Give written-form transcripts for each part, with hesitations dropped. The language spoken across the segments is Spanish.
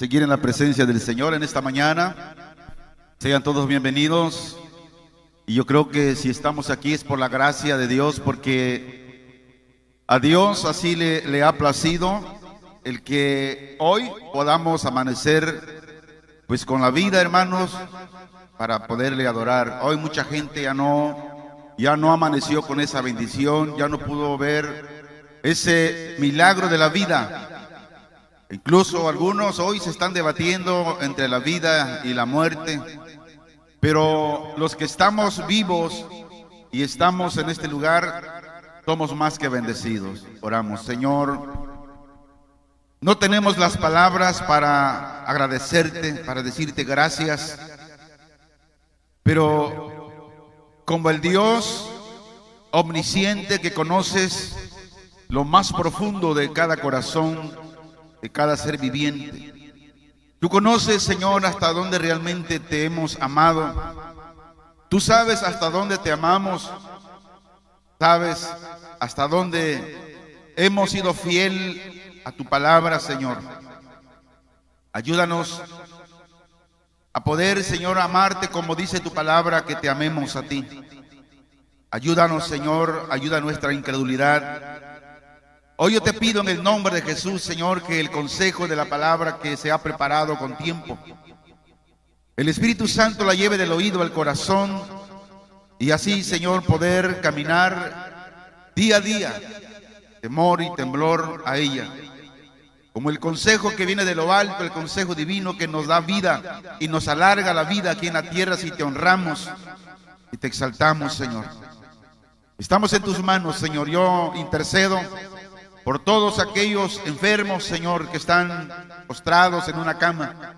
Seguir en la presencia del Señor en esta mañana. Sean todos bienvenidos. Y yo creo que si estamos aquí es por la gracia de Dios, porque a Dios así le ha placido el que hoy podamos amanecer pues con la vida, hermanos, para poderle adorar. Hoy mucha gente ya no amaneció con esa bendición, ya no pudo ver ese milagro de la vida. Incluso algunos hoy se están debatiendo entre la vida y la muerte, pero los que estamos vivos y estamos en este lugar somos más que bendecidos. Oramos. Señor, no tenemos las palabras para agradecerte, para decirte gracias, pero como el Dios omnisciente que conoces lo más profundo de cada corazón, de cada ser viviente, tú conoces, Señor, hasta dónde realmente te hemos amado. Tú sabes hasta dónde te amamos, sabes hasta dónde hemos sido fiel a tu palabra, Señor. Ayúdanos a poder, Señor, amarte como dice tu palabra, que te amemos a ti. Ayúdanos, Señor, ayuda nuestra incredulidad. Hoy yo te pido en el nombre de Jesús, Señor, que el consejo de la palabra que se ha preparado con tiempo, el Espíritu Santo la lleve del oído al corazón, y así, Señor, poder caminar día a día, temor y temblor a ella, como el consejo que viene de lo alto, el consejo divino que nos da vida y nos alarga la vida aquí en la tierra si te honramos y te exaltamos, Señor. Estamos en tus manos, Señor. Yo intercedo por todos aquellos enfermos, Señor, que están postrados en una cama.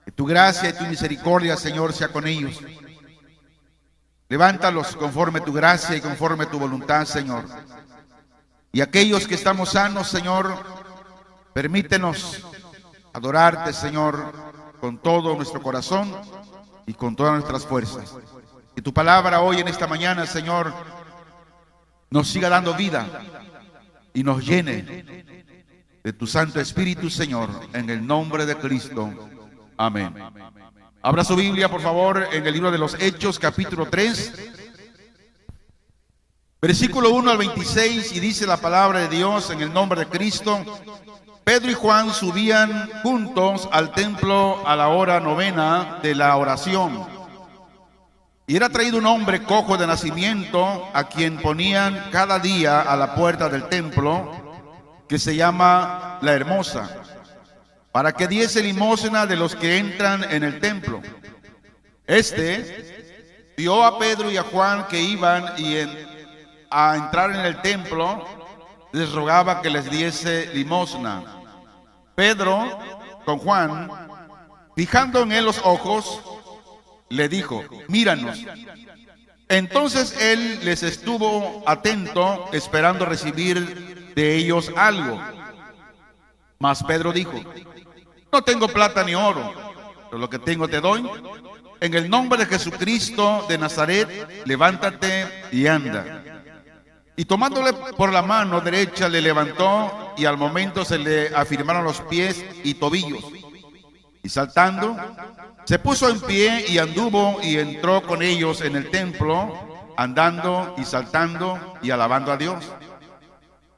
Que tu gracia y tu misericordia, Señor, sea con ellos. Levántalos conforme tu gracia y conforme tu voluntad, Señor. Y aquellos que estamos sanos, Señor, permítenos adorarte, Señor, con todo nuestro corazón y con todas nuestras fuerzas. Que tu palabra hoy en esta mañana, Señor, nos siga dando vida y nos llene de tu Santo Espíritu, Señor, en el nombre de Cristo. Amén. Abra su Biblia, por favor, en el libro de los Hechos, capítulo 3, versículo 1 al 26, y dice la palabra de Dios en el nombre de Cristo: Pedro y Juan subían juntos al templo a la hora novena de la oración. Y era traído un hombre cojo de nacimiento, a quien ponían cada día a la puerta del templo, que se llama La Hermosa, para que diese limosna de los que entran en el templo. Este vio a Pedro y a Juan que iban a entrar en el templo, les rogaba que les diese limosna. Pedro, con Juan, fijando en él los ojos, le dijo: míranos. Entonces él les estuvo atento, esperando recibir de ellos algo. Mas Pedro dijo: no tengo plata ni oro, pero lo que tengo te doy. En el nombre de Jesucristo de Nazaret, levántate y anda. Y tomándole por la mano derecha le levantó, y al momento se le afirmaron los pies y tobillos. Y saltando, se puso en pie y anduvo y entró con ellos en el templo, andando y saltando y alabando a Dios.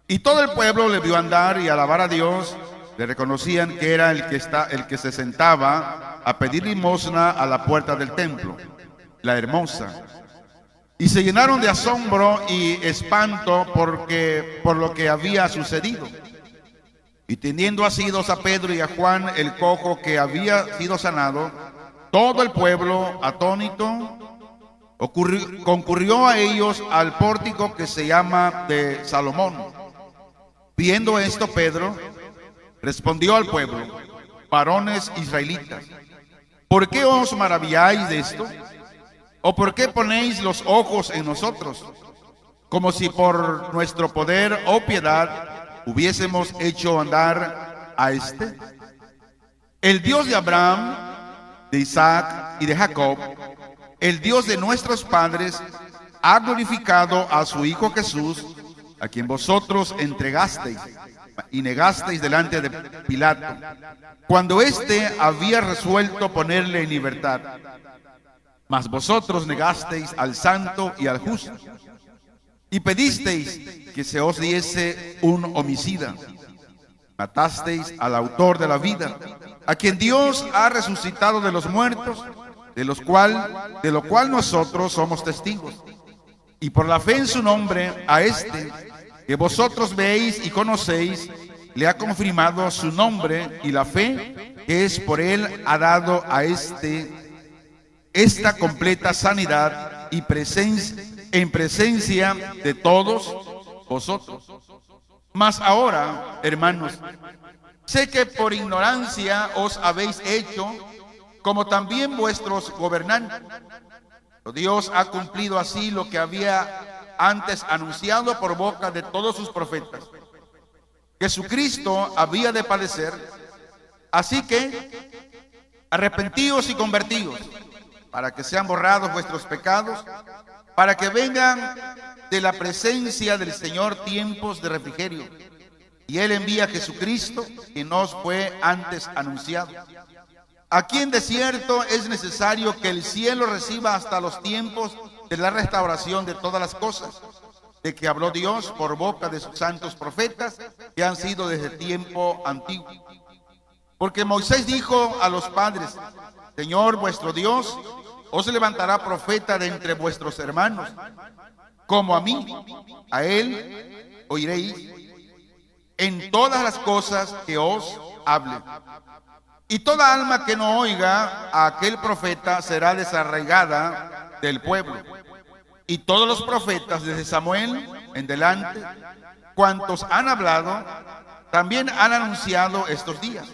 Y todo el pueblo le vio andar y alabar a Dios. Le reconocían que era el que se sentaba a pedir limosna a la puerta del templo, La Hermosa. Y se llenaron de asombro y espanto por lo que había sucedido. Y teniendo asidos a Pedro y a Juan, el cojo que había sido sanado, todo el pueblo, atónito, concurrió a ellos al pórtico que se llama de Salomón. Viendo esto, Pedro respondió al pueblo: varones israelitas, ¿por qué os maravilláis de esto? ¿O por qué ponéis los ojos en nosotros, como si por nuestro poder o piedad hubiésemos hecho andar a este? El Dios de Abraham, de Isaac y de Jacob, el Dios de nuestros padres, ha glorificado a su Hijo Jesús, a quien vosotros entregasteis y negasteis delante de Pilato, cuando éste había resuelto ponerle en libertad. Mas vosotros negasteis al santo y al justo, y pedisteis que se os diese un homicida. Matasteis al autor de la vida, a quien Dios ha resucitado de los muertos, de lo cual nosotros somos testigos. Y por la fe en su nombre, a este que vosotros veis y conocéis, le ha confirmado su nombre, y la fe que es por él ha dado a esta completa sanidad y en presencia de todos vosotros. Mas ahora, hermanos, sé que por ignorancia os habéis hecho, como también vuestros gobernantes. Dios ha cumplido así lo que había antes anunciado por boca de todos sus profetas: Jesucristo había de padecer. Así que arrepentíos y convertíos, para que sean borrados vuestros pecados, para que vengan de la presencia del Señor tiempos de refrigerio. Y Él envía a Jesucristo, que nos fue antes anunciado, a quien de cierto es necesario que el cielo reciba hasta los tiempos de la restauración de todas las cosas, de que habló Dios por boca de sus santos profetas, que han sido desde tiempo antiguo. Porque Moisés dijo a los padres: Señor vuestro Dios os levantará profeta de entre vuestros hermanos, como a mí. A él oiréis en todas las cosas que os hable. Y toda alma que no oiga a aquel profeta será desarraigada del pueblo. Y todos los profetas desde Samuel en delante, cuantos han hablado, también han anunciado estos días.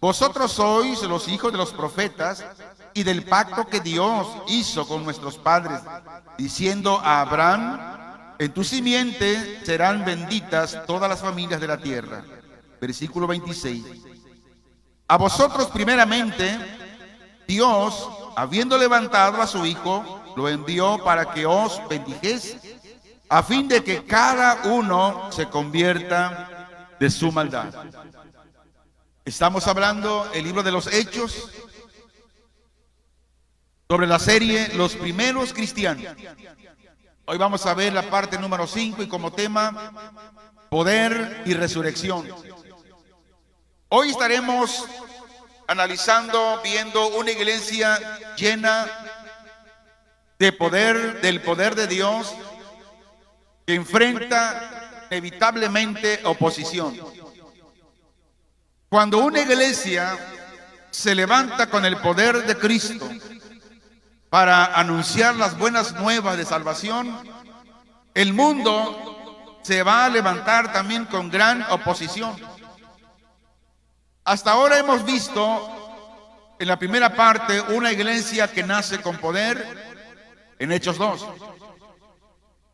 Vosotros sois los hijos de los profetas y del pacto que Dios hizo con nuestros padres, diciendo a Abraham: en tu simiente serán benditas todas las familias de la tierra. Versículo 26. A vosotros primeramente, Dios, habiendo levantado a su Hijo, lo envió para que os bendijese, a fin de que cada uno se convierta de su maldad. Estamos hablando el libro de los Hechos, sobre la serie Los primeros cristianos. Hoy vamos a ver la parte número 5 y como tema, poder y resurrección. Hoy estaremos analizando, viendo una iglesia llena de poder, del poder de Dios, que enfrenta inevitablemente oposición. Cuando una iglesia se levanta con el poder de Cristo para anunciar las buenas nuevas de salvación, el mundo se va a levantar también con gran oposición. Hasta ahora hemos visto en la primera parte una iglesia que nace con poder en Hechos 2.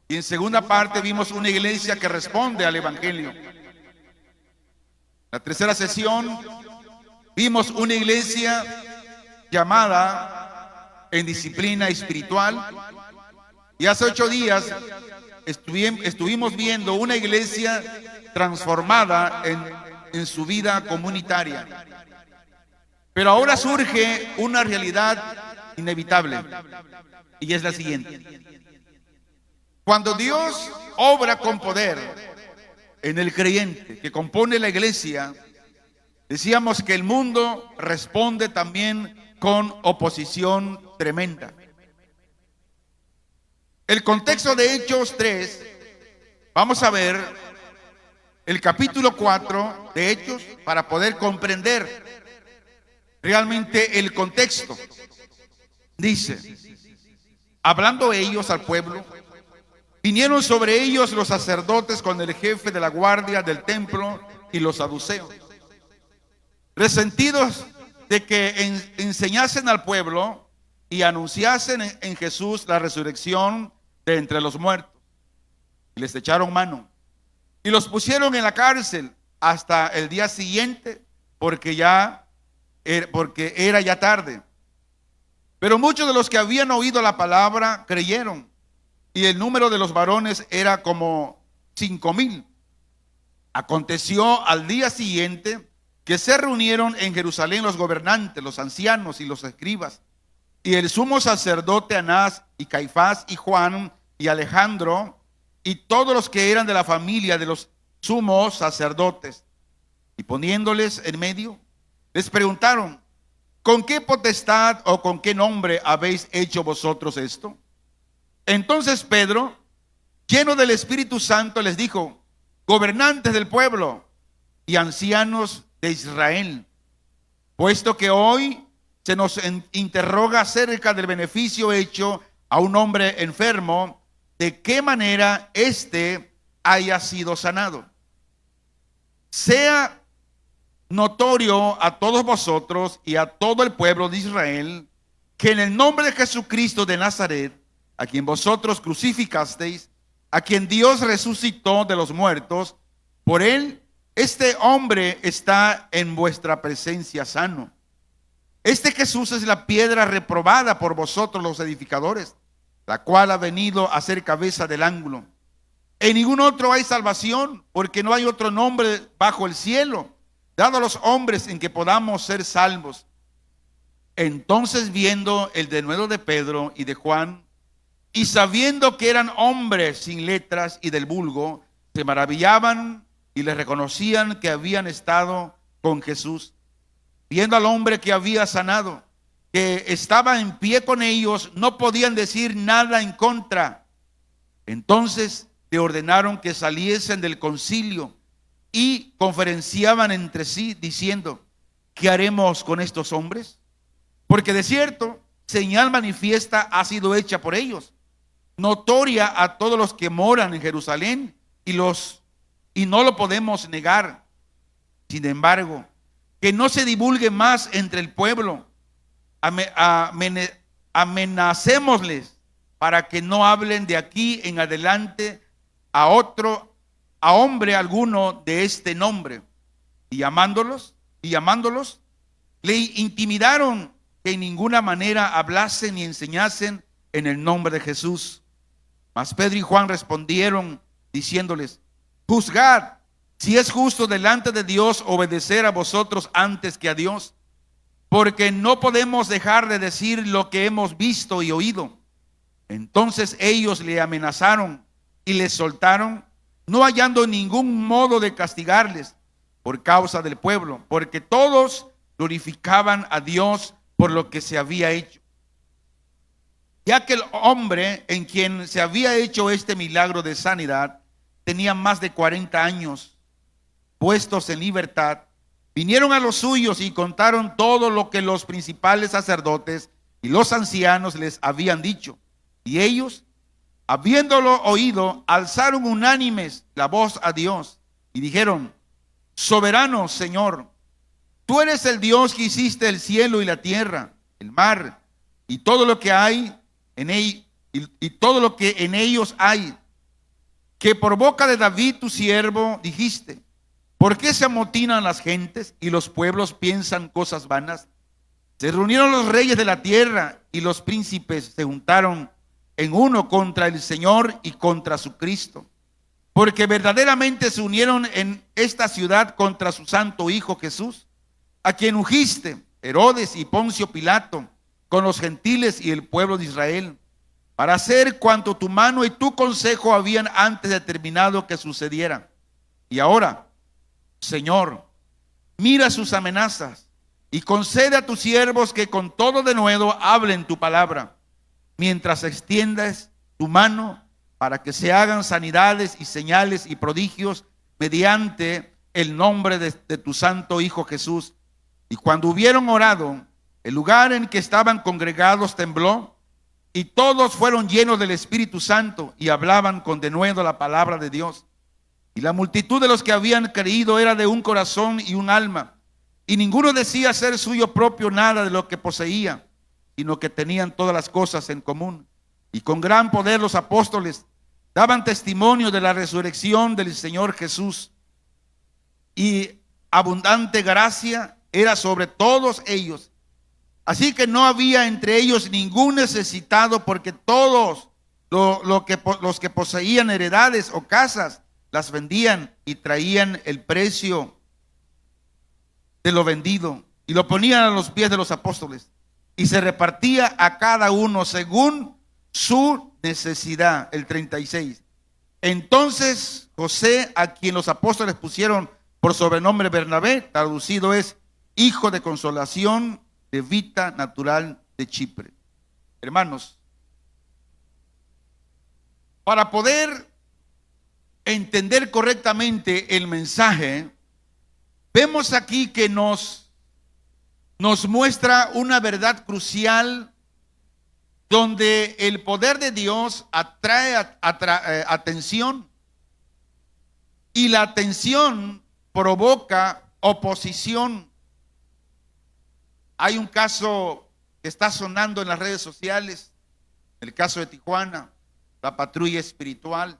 Y en segunda parte vimos una iglesia que responde al Evangelio. La tercera sesión vimos una iglesia llamada en disciplina espiritual. Y hace 8 días estuvimos viendo una iglesia transformada en su vida comunitaria. Pero ahora surge una realidad inevitable, y es la siguiente: cuando Dios obra con poder en el creyente que compone la iglesia, decíamos que el mundo responde también con oposición tremenda. El contexto de Hechos 3, vamos a ver el capítulo 4 de Hechos para poder comprender realmente el contexto. Dice: hablando ellos al pueblo, vinieron sobre ellos los sacerdotes con el jefe de la guardia del templo y los saduceos, resentidos de que enseñasen al pueblo y anunciasen en Jesús la resurrección de entre los muertos. Y les echaron mano y los pusieron en la cárcel hasta el día siguiente, porque era ya tarde. Pero muchos de los que habían oído la palabra creyeron, y el número de los varones era como 5,000. Aconteció al día siguiente que se reunieron en Jerusalén los gobernantes, los ancianos y los escribas, y el sumo sacerdote Anás y Caifás y Juan y Alejandro y todos los que eran de la familia de los sumos sacerdotes. Y poniéndoles en medio, les preguntaron: ¿con qué potestad o con qué nombre habéis hecho vosotros esto? Entonces Pedro, lleno del Espíritu Santo, les dijo: gobernantes del pueblo y ancianos de Israel, puesto que hoy se nos interroga acerca del beneficio hecho a un hombre enfermo, de qué manera éste haya sido sanado. Sea notorio a todos vosotros y a todo el pueblo de Israel que en el nombre de Jesucristo de Nazaret, a quien vosotros crucificasteis, a quien Dios resucitó de los muertos, por él este hombre está en vuestra presencia sano. Este Jesús es la piedra reprobada por vosotros los edificadores, la cual ha venido a ser cabeza del ángulo. En ningún otro hay salvación, porque no hay otro nombre bajo el cielo dado a los hombres en que podamos ser salvos. Entonces, viendo el denuedo de Pedro y de Juan, y sabiendo que eran hombres sin letras y del vulgo, se maravillaban y les reconocían que habían estado con Jesús. Viendo al hombre que había sanado, que estaba en pie con ellos, no podían decir nada en contra. Entonces le ordenaron que saliesen del concilio y conferenciaban entre sí, diciendo: ¿qué haremos con estos hombres? Porque de cierto, señal manifiesta ha sido hecha por ellos, notoria a todos los que moran en Jerusalén, y no lo podemos negar. Sin embargo, que no se divulgue más entre el pueblo. Amenacémosles para que no hablen de aquí en adelante a hombre alguno de este nombre. Y llamándolos, le intimidaron que en ninguna manera hablasen ni enseñasen en el nombre de Jesús. Mas Pedro y Juan respondieron diciéndoles: juzgad si es justo delante de Dios obedecer a vosotros antes que a Dios, porque no podemos dejar de decir lo que hemos visto y oído. Entonces ellos le amenazaron y les soltaron, no hallando ningún modo de castigarles por causa del pueblo, porque todos glorificaban a Dios por lo que se había hecho. Ya que el hombre en quien se había hecho este milagro de sanidad tenía más de 40 años. Puestos en libertad, vinieron a los suyos y contaron todo lo que los principales sacerdotes y los ancianos les habían dicho. Y ellos, habiéndolo oído, alzaron unánimes la voz a Dios y dijeron: soberano Señor, tú eres el Dios que hiciste el cielo y la tierra, el mar y todo lo que hay en él, y todo lo que en ellos hay, que por boca de David tu siervo dijiste: ¿por qué se amotinan las gentes y los pueblos piensan cosas vanas? Se reunieron los reyes de la tierra y los príncipes se juntaron en uno contra el Señor y contra su Cristo, porque verdaderamente se unieron en esta ciudad contra su santo Hijo Jesús, a quien ungiste, Herodes y Poncio Pilato, con los gentiles y el pueblo de Israel, para hacer cuanto tu mano y tu consejo habían antes determinado que sucediera. Y ahora, Señor, mira sus amenazas y concede a tus siervos que con todo denuedo hablen tu palabra, mientras extiendas tu mano para que se hagan sanidades y señales y prodigios mediante el nombre de tu santo Hijo Jesús. Y cuando hubieron orado, el lugar en que estaban congregados tembló, Y todos fueron llenos del Espíritu Santo y hablaban con denuedo la palabra de Dios. Y la multitud de los que habían creído era de un corazón y un alma. Y ninguno decía ser suyo propio nada de lo que poseía, sino que tenían todas las cosas en común. Y con gran poder los apóstoles daban testimonio de la resurrección del Señor Jesús. Y abundante gracia era sobre todos ellos. Así que no había entre ellos ningún necesitado, porque todos los que poseían heredades o casas las vendían y traían el precio de lo vendido y lo ponían a los pies de los apóstoles, y se repartía a cada uno según su necesidad. El 36. Entonces José, a quien los apóstoles pusieron por sobrenombre Bernabé, traducido es hijo de consolación, levita natural de Chipre. Hermanos, para poder entender correctamente el mensaje, vemos aquí que nos muestra una verdad crucial, donde el poder de Dios atrae atención, y la atención provoca oposición. Hay un caso que está sonando en las redes sociales, el caso de Tijuana, la patrulla espiritual,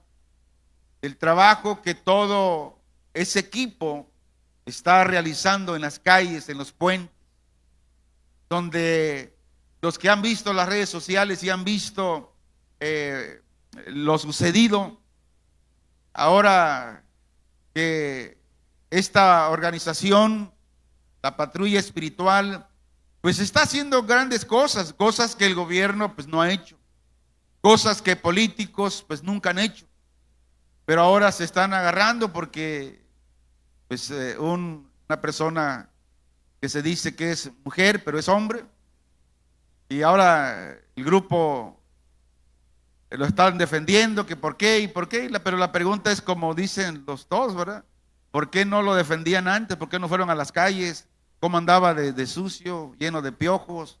el trabajo que todo ese equipo está realizando en las calles, en los puentes, donde los que han visto las redes sociales y han visto lo sucedido, ahora que esta organización, la patrulla espiritual, pues está haciendo grandes cosas, cosas que el gobierno pues no ha hecho, cosas que políticos pues nunca han hecho, pero ahora se están agarrando porque pues una persona que se dice que es mujer pero es hombre, y ahora el grupo lo están defendiendo, que por qué y por qué, pero la pregunta es, como dicen los todos, ¿verdad? ¿Por qué no lo defendían antes? ¿Por qué no fueron a las calles? ¿Cómo andaba de sucio, lleno de piojos,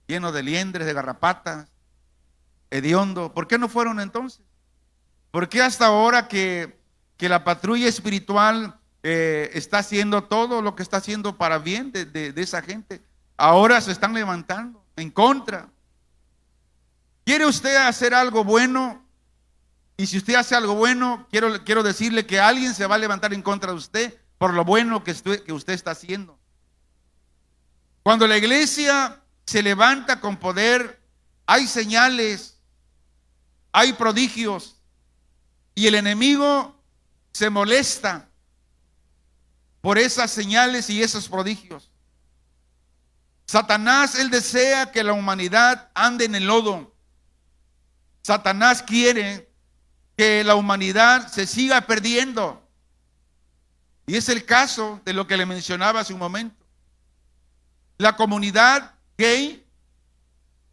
lleno de liendres, de garrapatas, hediondo? ¿Por qué no fueron entonces? ¿Por qué hasta ahora que la patrulla espiritual está haciendo todo lo que está haciendo para bien de esa gente, ahora se están levantando en contra? ¿Quiere usted hacer algo bueno? Y si usted hace algo bueno, quiero decirle que alguien se va a levantar en contra de usted por lo bueno que usted está haciendo. Cuando la iglesia se levanta con poder, hay señales, hay prodigios, y el enemigo se molesta por esas señales y esos prodigios. Satanás, él desea que la humanidad ande en el lodo. Satanás quiere que la humanidad se siga perdiendo. Y es el caso de lo que le mencionaba hace un momento. La comunidad gay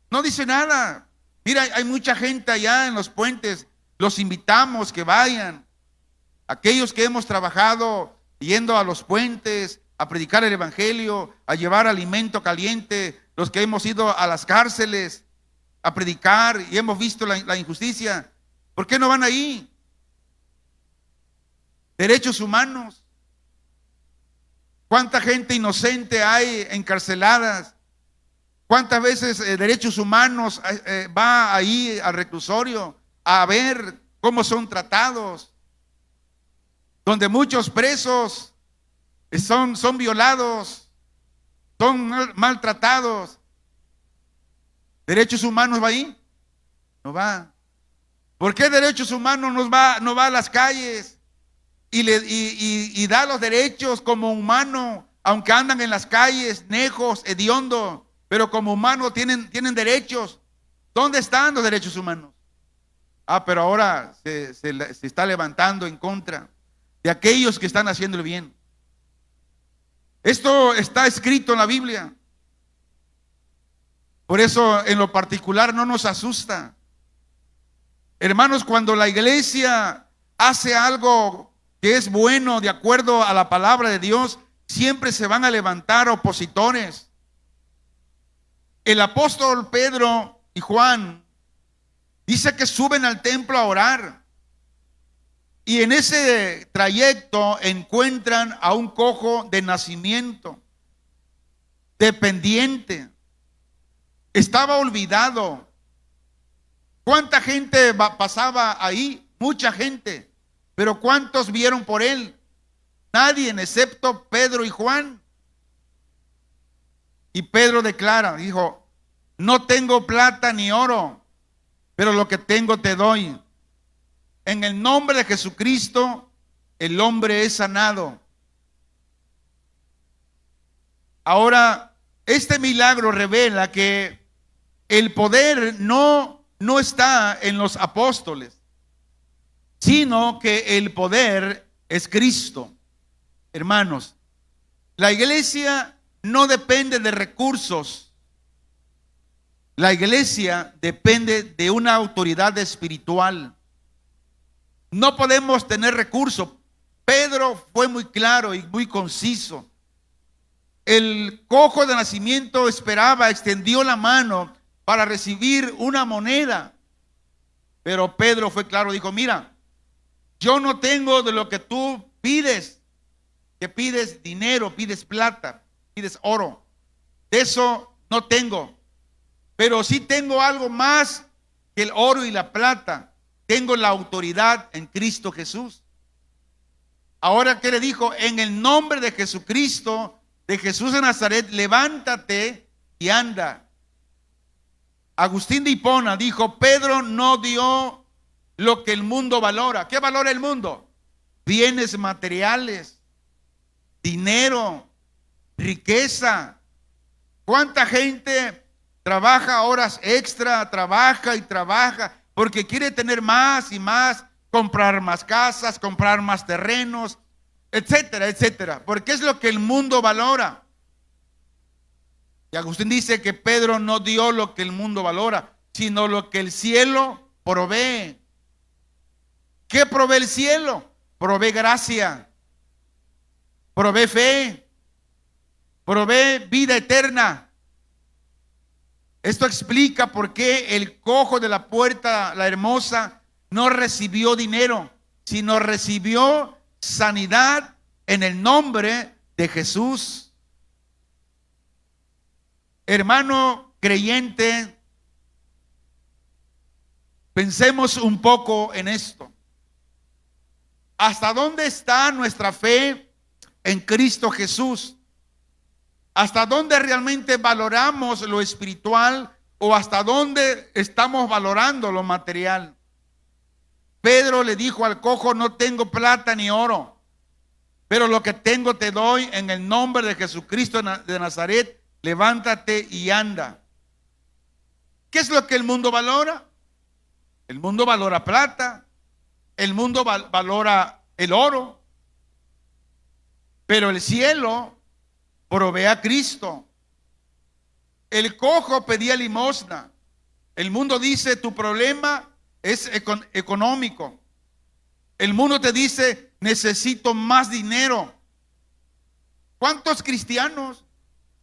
no dice nada. Mira, hay mucha gente allá en los puentes. Los invitamos que vayan. Aquellos que hemos trabajado yendo a los puentes a predicar el evangelio, a llevar alimento caliente, los que hemos ido a las cárceles a predicar y hemos visto la injusticia, ¿por qué no van ahí? Derechos humanos. ¿Cuánta gente inocente hay encarceladas? ¿Cuántas veces derechos humanos va ahí al reclusorio a ver cómo son tratados? Donde muchos presos son violados, son maltratados. ¿Derechos humanos va ahí? No va. ¿Por qué derechos humanos no va a las calles y da los derechos como humano, aunque andan en las calles, nejos, hediondo, pero como humano tienen derechos? ¿Dónde están los derechos humanos? Pero ahora se está levantando en contra de aquellos que están haciendo el bien. Esto está escrito en la Biblia. Por eso en lo particular no nos asusta. Hermanos, cuando la iglesia hace algo que es bueno de acuerdo a la palabra de Dios, siempre se van a levantar opositores. El apóstol Pedro y Juan Dice que suben al templo a orar. Y en ese trayecto encuentran a un cojo de nacimiento, dependiente. Estaba olvidado. ¿Cuánta gente pasaba ahí? Mucha gente. Pero ¿cuántos vieron por él? Nadie, excepto Pedro y Juan. Y Pedro declara, dijo, no tengo plata ni oro, pero lo que tengo te doy. En el nombre de Jesucristo, el hombre es sanado. Ahora, este milagro revela que el poder no está en los apóstoles, sino que el poder es Cristo. Hermanos, la iglesia no depende de recursos. La iglesia depende de una autoridad espiritual. No podemos tener recursos. Pedro fue muy claro y muy conciso. El cojo de nacimiento esperaba, extendió la mano para recibir una moneda. Pero Pedro fue claro, dijo, mira, yo no tengo de lo que tú pides, que pides dinero, pides plata, pides oro. De eso no tengo. Pero sí tengo algo más que el oro y la plata. Tengo la autoridad en Cristo Jesús. Ahora, ¿qué le dijo? En el nombre de Jesucristo, de Jesús de Nazaret, levántate y anda. Agustín de Hipona dijo, Pedro no dio lo que el mundo valora. ¿Qué valora el mundo? Bienes materiales, dinero, riqueza. ¿Cuánta gente trabaja horas extra, trabaja y trabaja porque quiere tener más y más, comprar más casas, comprar más terrenos, etcétera, etcétera? Porque es lo que el mundo valora. Y Agustín dice que Pedro no dio lo que el mundo valora, sino lo que el cielo provee. ¿Qué provee el cielo? Provee gracia, provee fe, provee vida eterna. Esto explica por qué el cojo de la puerta, la hermosa, no recibió dinero, sino recibió sanidad en el nombre de Jesús. Hermano creyente, pensemos un poco en esto. ¿Hasta dónde está nuestra fe en Cristo Jesús? ¿Hasta dónde realmente valoramos lo espiritual o hasta dónde estamos valorando lo material? Pedro le dijo al cojo, no tengo plata ni oro, pero lo que tengo te doy. En el nombre de Jesucristo de Nazaret, levántate y anda. ¿Qué es lo que el mundo valora? El mundo valora plata, el mundo valora el oro, pero el cielo provee a Cristo. El cojo pedía limosna. El mundo dice, tu problema es económico. El mundo te dice, necesito más dinero. ¿Cuántos cristianos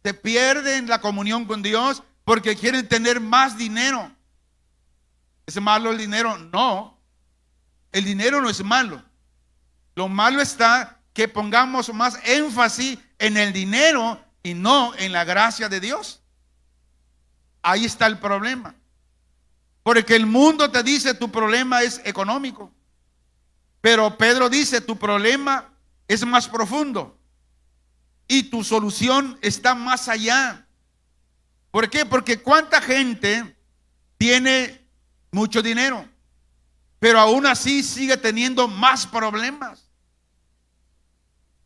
se pierden la comunión con Dios porque quieren tener más dinero? ¿Es malo el dinero? No. El dinero no es malo. Lo malo está que pongamos más énfasis en el dinero y no en la gracia de Dios. Ahí está el problema. Porque el mundo te dice tu problema es económico. Pero Pedro dice tu problema es más profundo. Y tu solución está más allá. ¿Por qué? Porque cuánta gente tiene mucho dinero, pero aún así sigue teniendo más problemas.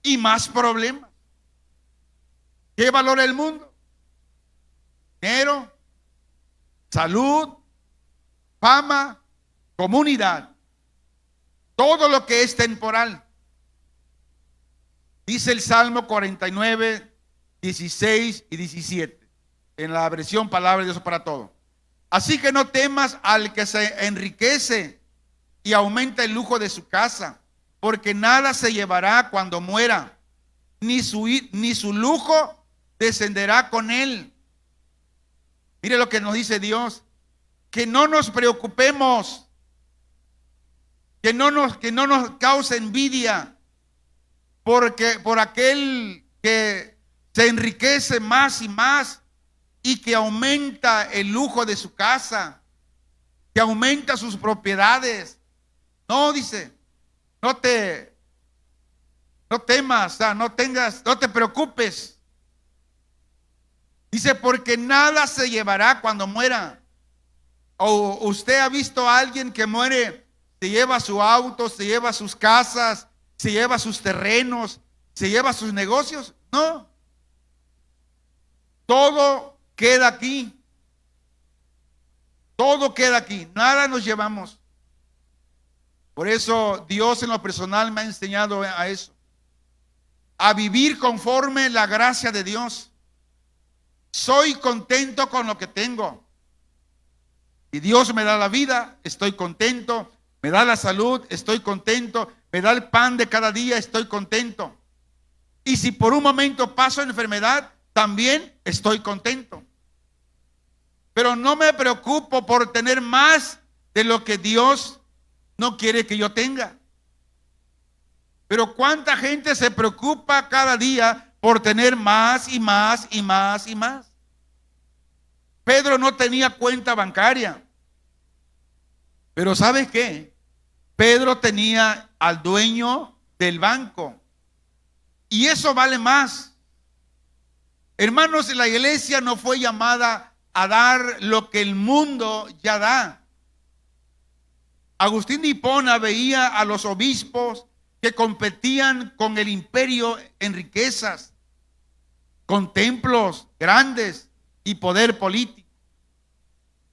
Y más problemas. ¿Qué valora el mundo? Dinero, salud, fama, comunidad. Todo lo que es temporal. Dice el Salmo 49, 16 y 17. En la versión Palabra de Dios para Todos. Así que no temas al que se enriquece y aumenta el lujo de su casa, porque nada se llevará cuando muera, ni su lujo descenderá con él. Mire lo que nos dice Dios. que no nos preocupemos, que no nos cause envidia por aquel que se enriquece más y más y que aumenta el lujo de su casa, que aumenta sus propiedades. No, dice, no temas, no te preocupes. Dice, porque nada se llevará cuando muera. O usted ha visto a alguien que muere, se lleva su auto, se lleva sus casas, se lleva sus terrenos, se lleva sus negocios. No. Todo queda aquí. Todo queda aquí. Nada nos llevamos. Por eso Dios en lo personal me ha enseñado a eso. A vivir conforme la gracia de Dios. Soy contento con lo que tengo. Y Dios me da la vida, estoy contento. Me da la salud, estoy contento. Me da el pan de cada día, estoy contento. Y si por un momento paso enfermedad, también estoy contento. Pero no me preocupo por tener más de lo que Dios no quiere que yo tenga. Pero cuánta gente se preocupa cada día por tener más y más y más y más. Pedro no tenía cuenta bancaria. Pero ¿sabes qué? Pedro tenía al dueño del banco. Y eso vale más. Hermanos, la iglesia no fue llamada a dar lo que el mundo ya da. Agustín de Hipona veía a los obispos que competían con el imperio en riquezas, con templos grandes y poder político.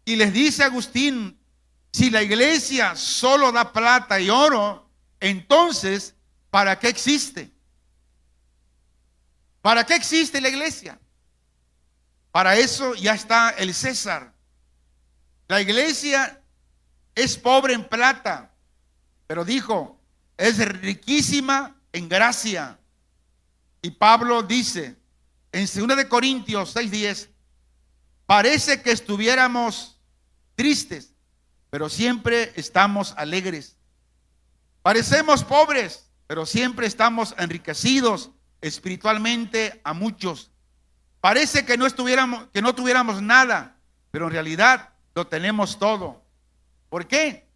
Y les dice Agustín, si la iglesia solo da plata y oro, entonces, ¿para qué existe? ¿Para qué existe la iglesia? Para eso ya está el César. La iglesia es pobre en plata, pero dijo, es riquísima en gracia. Y Pablo dice en 2 de Corintios 6:10, parece que estuviéramos tristes, pero siempre estamos alegres. Parecemos pobres, pero siempre estamos enriquecidos espiritualmente a muchos. Parece que no tuviéramos nada, pero en realidad lo tenemos todo. ¿Por qué?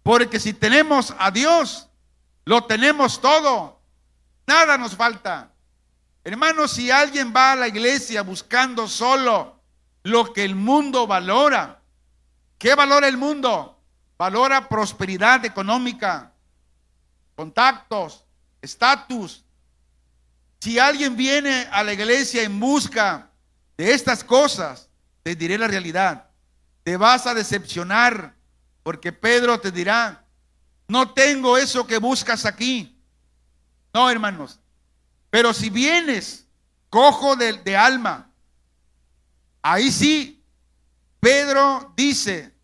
Porque si tenemos a Dios, lo tenemos todo. Nada nos falta. Hermanos, si alguien va a la iglesia buscando solo lo que el mundo valora, ¿qué valora el mundo? Valora prosperidad económica, contactos, estatus. Si alguien viene a la iglesia en busca de estas cosas, te diré la realidad, te vas a decepcionar, porque Pedro te dirá, no tengo eso que buscas aquí. No, hermanos, pero si vienes cojo de alma, ahí sí, Pedro dice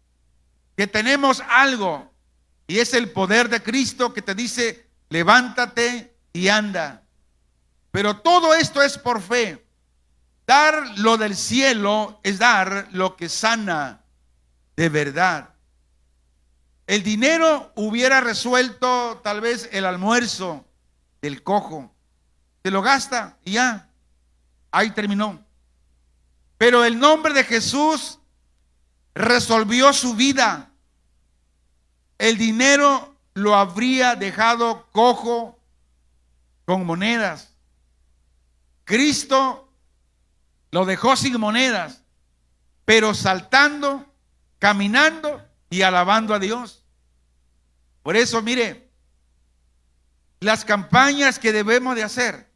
que tenemos algo, y es el poder de Cristo que te dice, levántate y anda. Pero todo esto es por fe. Dar lo del cielo es dar lo que sana de verdad. El dinero hubiera resuelto tal vez el almuerzo del cojo. Se lo gasta y ya, ahí terminó. Pero el nombre de Jesús resolvió su vida. El dinero lo habría dejado cojo con monedas. Cristo lo dejó sin monedas, pero saltando, caminando y alabando a Dios. Por eso, mire, las campañas que debemos de hacer,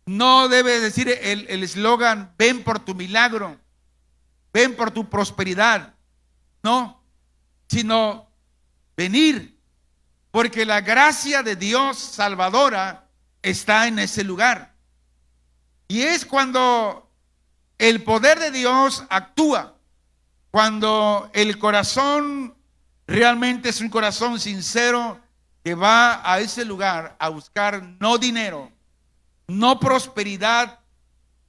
no debe decir el eslogan, ven por tu milagro, ven por tu prosperidad, no, sino venir, porque la gracia de Dios salvadora está en ese lugar. Y es cuando el poder de Dios actúa, cuando el corazón realmente es un corazón sincero que va a ese lugar a buscar no dinero, no prosperidad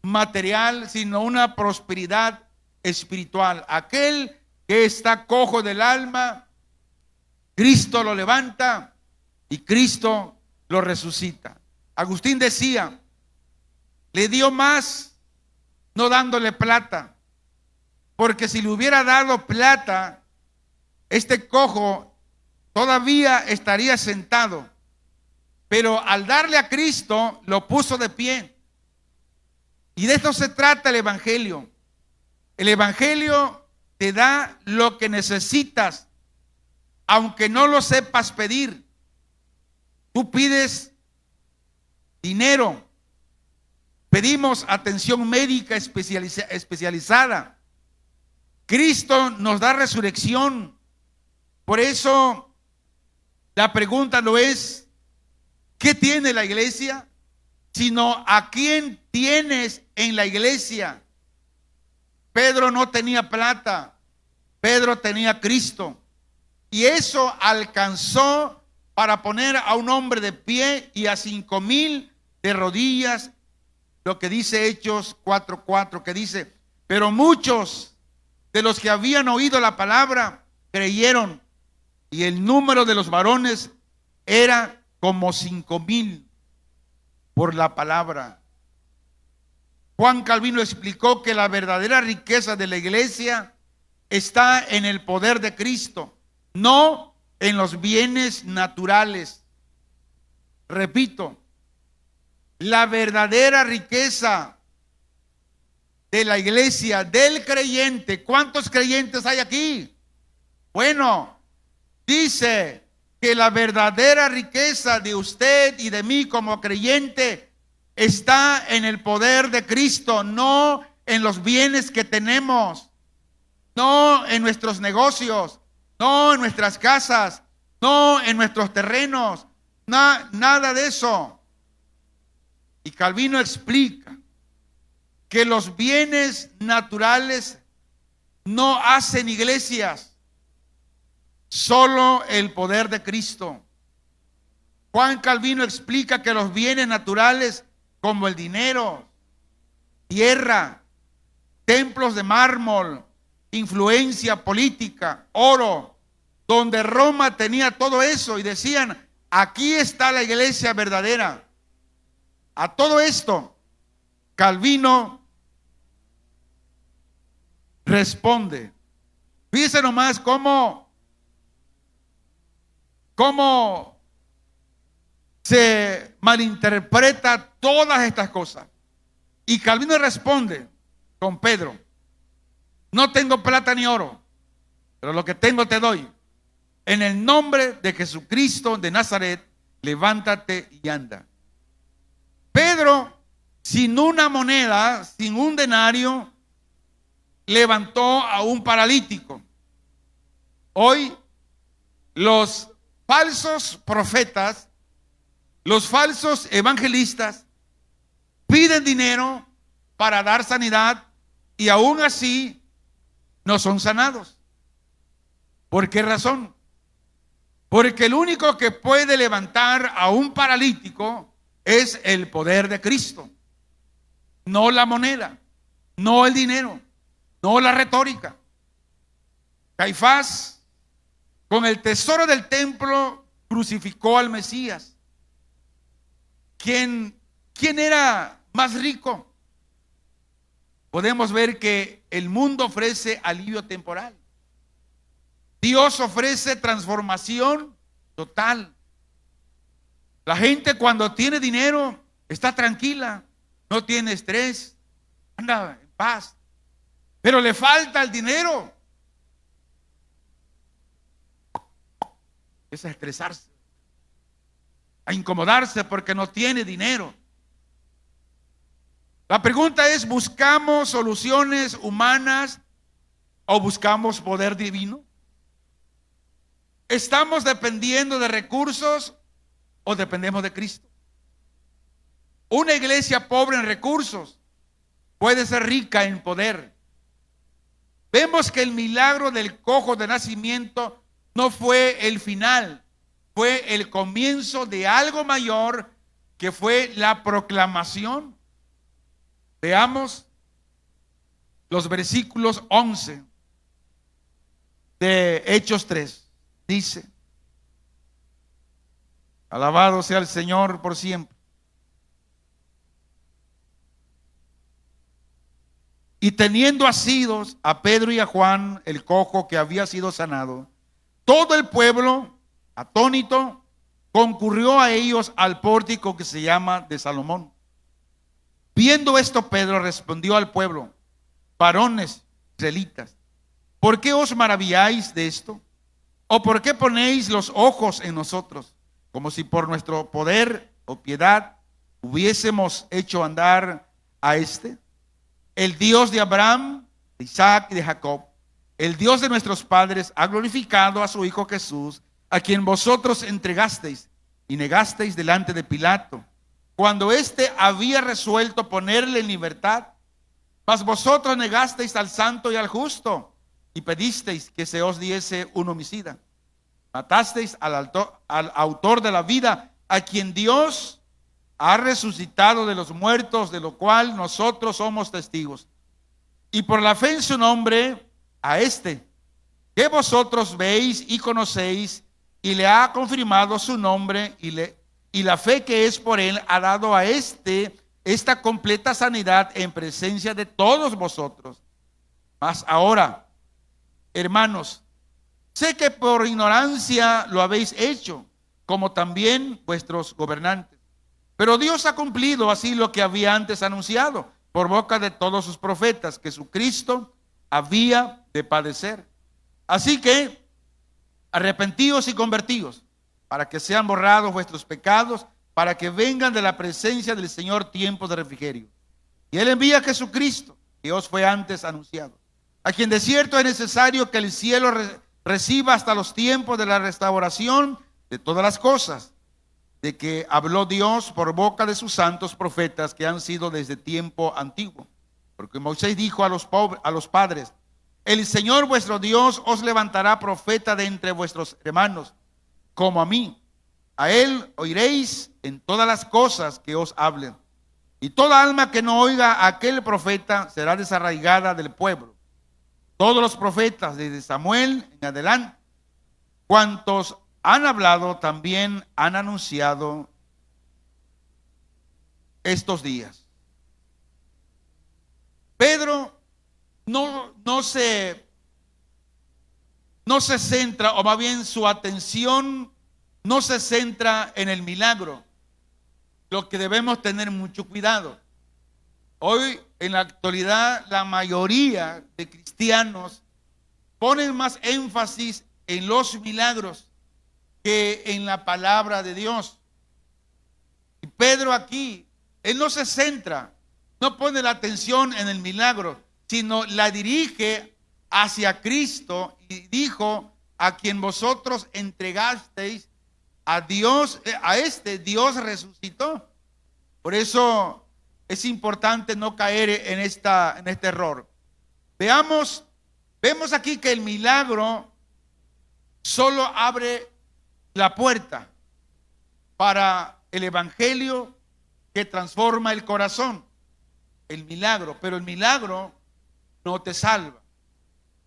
material, sino una prosperidad espiritual. Aquel que está cojo del alma, Cristo lo levanta y Cristo lo resucita. Agustín decía, le dio más no dándole plata, porque si le hubiera dado plata, este cojo todavía estaría sentado, pero al darle a Cristo lo puso de pie. Y de esto se trata el Evangelio. El Evangelio te da lo que necesitas, aunque no lo sepas pedir. Tú pides dinero, pedimos atención médica especializada. Cristo nos da resurrección. Por eso la pregunta no es ¿qué tiene la iglesia?, sino ¿a quién tienes en la iglesia? Pedro no tenía plata, Pedro tenía a Cristo. Y eso alcanzó para poner a un hombre de pie y a 5,000 de rodillas. Lo que dice Hechos 4:4, que dice, pero muchos de los que habían oído la palabra creyeron, y el número de los varones era como 5,000 por la palabra. Juan Calvino explicó que la verdadera riqueza de la iglesia está en el poder de Cristo, no en los bienes naturales. Repito, la verdadera riqueza de la iglesia, del creyente. ¿Cuántos creyentes hay aquí? Bueno, dice que la verdadera riqueza de usted y de mí como creyente está en el poder de Cristo, no en los bienes que tenemos, no en nuestros negocios, no en nuestras casas, no en nuestros terrenos, nada de eso. Y Calvino explica que los bienes naturales no hacen iglesias, solo el poder de Cristo. Juan Calvino explica que los bienes naturales como el dinero, tierra, templos de mármol, influencia política, oro, donde Roma tenía todo eso y decían, aquí está la iglesia verdadera. A todo esto, Calvino responde. Fíjense nomás cómo se malinterpreta todas estas cosas. Y Calvino responde con Pedro, no tengo plata ni oro, pero lo que tengo te doy. En el nombre de Jesucristo de Nazaret, levántate y anda. Pedro, sin una moneda, sin un denario, levantó a un paralítico. Hoy los falsos profetas, los falsos evangelistas piden dinero para dar sanidad y aún así no son sanados. ¿Por qué razón? Porque el único que puede levantar a un paralítico es el poder de Cristo, no la moneda, no el dinero, no la retórica. Caifás, con el tesoro del templo, crucificó al Mesías. ¿Quién era más rico? Podemos ver que el mundo ofrece alivio temporal. Dios ofrece transformación total. La gente cuando tiene dinero está tranquila, no tiene estrés, anda en paz. Pero le falta el dinero. Es a estresarse, a incomodarse porque no tiene dinero. La pregunta es, ¿buscamos soluciones humanas o buscamos poder divino? ¿Estamos dependiendo de recursos o dependemos de Cristo? Una iglesia pobre en recursos puede ser rica en poder. Vemos que el milagro del cojo de nacimiento no fue el final, fue el comienzo de algo mayor, que fue la proclamación. Veamos los versículos 11 de Hechos 3. Dice: alabado sea el Señor por siempre. Y teniendo asidos a Pedro y a Juan, el cojo que había sido sanado, todo el pueblo, atónito, concurrió a ellos al pórtico que se llama de Salomón. Viendo esto, Pedro respondió al pueblo: varones israelitas, ¿por qué os maravilláis de esto? ¿O por qué ponéis los ojos en nosotros, como si por nuestro poder o piedad hubiésemos hecho andar a este? El Dios de Abraham, de Isaac y de Jacob, el Dios de nuestros padres, ha glorificado a su Hijo Jesús, a quien vosotros entregasteis y negasteis delante de Pilato, cuando éste había resuelto ponerle en libertad. Mas vosotros negasteis al santo y al justo, y pedisteis que se os diese un homicida. Matasteis al autor de la vida, a quien Dios ha resucitado de los muertos, de lo cual nosotros somos testigos. Y por la fe en su nombre, a este que vosotros veis y conocéis, y le ha confirmado su nombre, y la fe que es por él ha dado a esta completa sanidad en presencia de todos vosotros. Mas ahora, hermanos, sé que por ignorancia lo habéis hecho, como también vuestros gobernantes. Pero Dios ha cumplido así lo que había antes anunciado por boca de todos sus profetas, que su Cristo había de padecer. Así que arrepentíos y convertíos, para que sean borrados vuestros pecados, para que vengan de la presencia del Señor tiempos de refrigerio. Y Él envía a Jesucristo, que os fue antes anunciado, a quien de cierto es necesario que el cielo reciba hasta los tiempos de la restauración de todas las cosas, de que habló Dios por boca de sus santos profetas que han sido desde tiempo antiguo. Porque Moisés dijo a los padres: el Señor vuestro Dios os levantará profeta de entre vuestros hermanos, como a mí. A él oiréis en todas las cosas que os hablen. Y toda alma que no oiga a aquel profeta será desarraigada del pueblo. Todos los profetas, desde Samuel en adelante, cuantos han hablado, también han anunciado estos días. Pedro no se centra, o más bien su atención no se centra en el milagro, lo que debemos tener mucho cuidado. Hoy, en la actualidad, la mayoría de cristianos ponen más énfasis en los milagros que en la palabra de Dios. Y Pedro aquí, él no se centra, no pone la atención en el milagro, sino la dirige hacia Cristo, y dijo: a quien vosotros entregasteis a Dios, a este Dios resucitó. Por eso es importante no caer en este error. Vemos aquí que el milagro solo abre la puerta para el evangelio que transforma el corazón. El milagro, pero el milagro no te salva.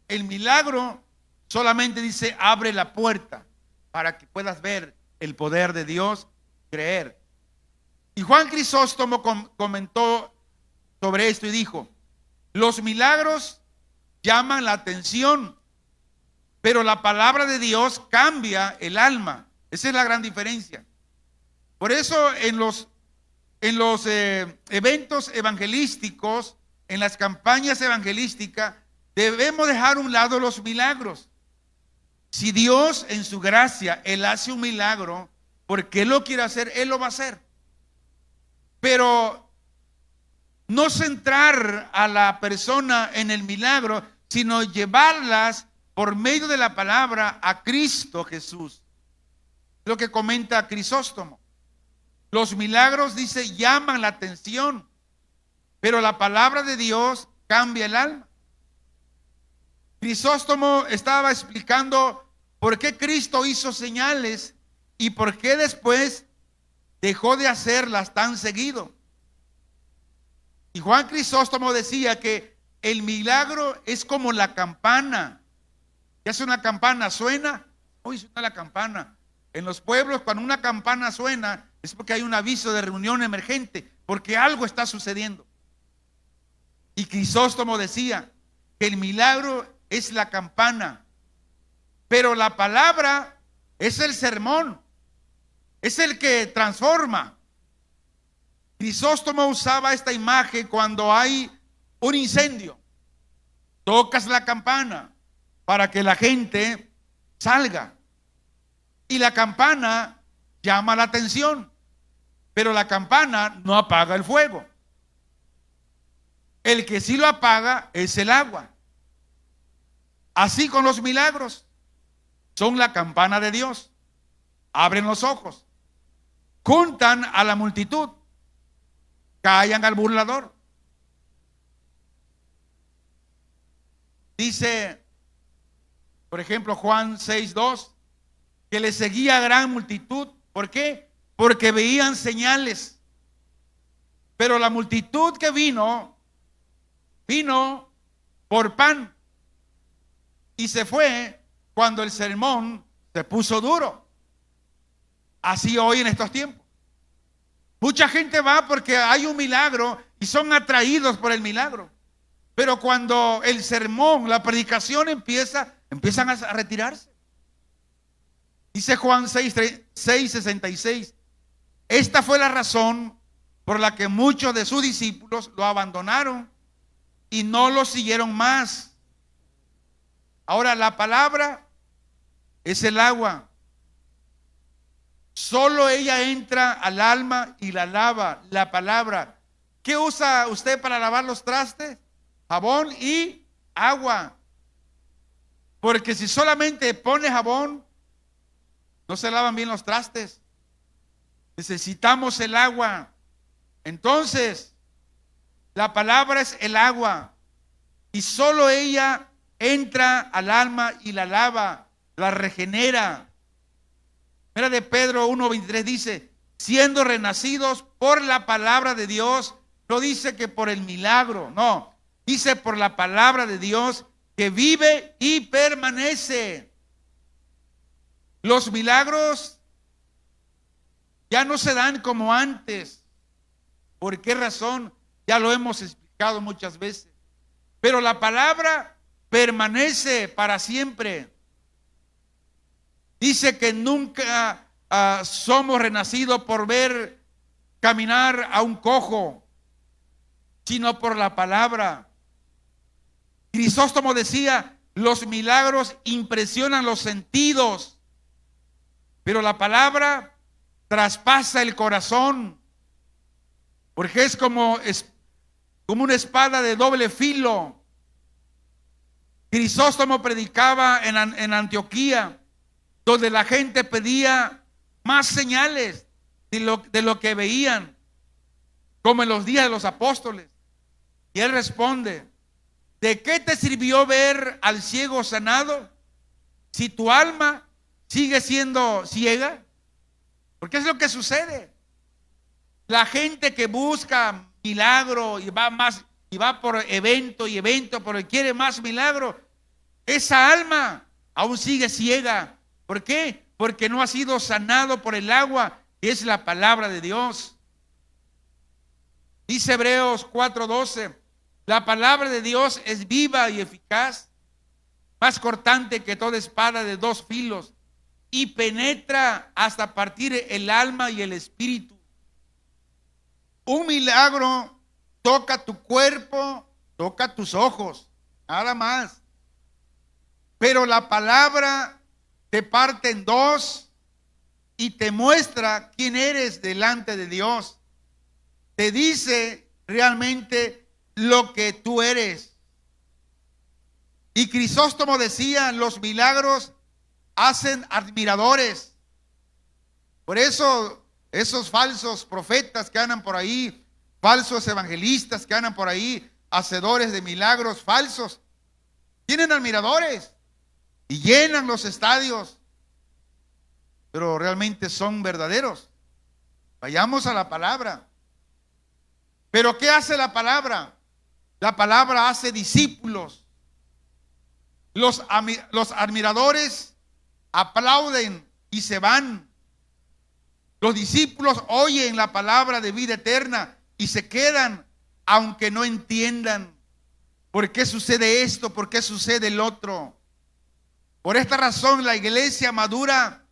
El milagro solamente dice: abre la puerta para que puedas ver el poder de Dios, creer. Y Juan Crisóstomo comentó sobre esto y dijo: los milagros llaman la atención, pero la palabra de Dios cambia el alma. Esa es la gran diferencia. Por eso en los eventos evangelísticos, en las campañas evangelísticas, debemos dejar a un lado los milagros. Si Dios en su gracia, Él hace un milagro, porque Él lo quiere hacer, Él lo va a hacer. Pero no centrar a la persona en el milagro, sino llevarlas por medio de la palabra a Cristo Jesús. Lo que comenta Crisóstomo. Los milagros, dice, llaman la atención, pero la palabra de Dios cambia el alma. Crisóstomo estaba explicando por qué Cristo hizo señales y por qué después dejó de hacerlas tan seguido. Y Juan Crisóstomo decía que el milagro es como la campana ¿Qué hace una campana? ¿Suena? Hoy suena la campana. En los pueblos, cuando una campana suena, es porque hay un aviso de reunión emergente, porque algo está sucediendo. Y Crisóstomo decía que el milagro es la campana, pero la palabra es el sermón, es el que transforma. Crisóstomo usaba esta imagen cuando hay un incendio. Tocas la campana para que la gente salga. Y la campana llama la atención, pero la campana no apaga el fuego. El que sí lo apaga es el agua. Así con los milagros. Son la campana de Dios. Abren los ojos. Juntan a la multitud. Callan al burlador. Dice, por ejemplo, Juan 6:2, que le seguía gran multitud. ¿Por qué? Porque veían señales. Pero la multitud que vino por pan y se fue cuando el sermón se puso duro. Así hoy en estos tiempos. Mucha gente va porque hay un milagro y son atraídos por el milagro. Pero cuando el sermón, la predicación empiezan a retirarse. Dice Juan 6:66. Esta fue la razón por la que muchos de sus discípulos lo abandonaron y no lo siguieron más. Ahora, la palabra es el agua. Solo ella entra al alma y la lava. La palabra. ¿Qué usa usted para lavar los trastes? Jabón y agua. Porque si solamente pone jabón, no se lavan bien los trastes. Necesitamos el agua. Entonces, la palabra es el agua. Y solo ella entra al alma y la lava, la regenera. Mira de Pedro 1:23 dice, siendo renacidos por la palabra de Dios. No dice que por el milagro, no. Dice por la palabra de Dios que vive y permanece. Los milagros ya no se dan como antes. ¿Por qué razón? Ya lo hemos explicado muchas veces. Pero la palabra permanece para siempre. Dice que nunca somos renacidos por ver caminar a un cojo, sino por la palabra. Crisóstomo decía, los milagros impresionan los sentidos, pero la palabra traspasa el corazón, porque es como una espada de doble filo. Crisóstomo predicaba en Antioquía, donde la gente pedía más señales de lo que veían, como en los días de los apóstoles. Y él responde, ¿de qué te sirvió ver al ciego sanado si tu alma sigue siendo ciega? Porque es lo que sucede. La gente que busca milagro y va por evento y evento, porque quiere más milagro, esa alma aún sigue ciega. ¿Por qué? Porque no ha sido sanado por el agua, que es la palabra de Dios. Dice Hebreos 4:12, la palabra de Dios es viva y eficaz, más cortante que toda espada de dos filos, y penetra hasta partir el alma y el espíritu. Un milagro toca tu cuerpo, toca tus ojos, nada más. Pero la palabra te parte en dos y te muestra quién eres delante de Dios. Te dice realmente lo que tú eres. Y Crisóstomo decía, los milagros hacen admiradores. Por eso esos falsos profetas que andan por ahí, falsos evangelistas que andan por ahí, hacedores de milagros falsos, tienen admiradores y llenan los estadios, pero realmente son verdaderos. Vayamos a la palabra. Pero ¿qué hace la palabra? La palabra hace discípulos. Los admiradores aplauden y se van. Los discípulos oyen la palabra de vida eterna y se quedan, aunque no entiendan por qué sucede esto, por qué sucede el otro. Por esta razón, la iglesia madura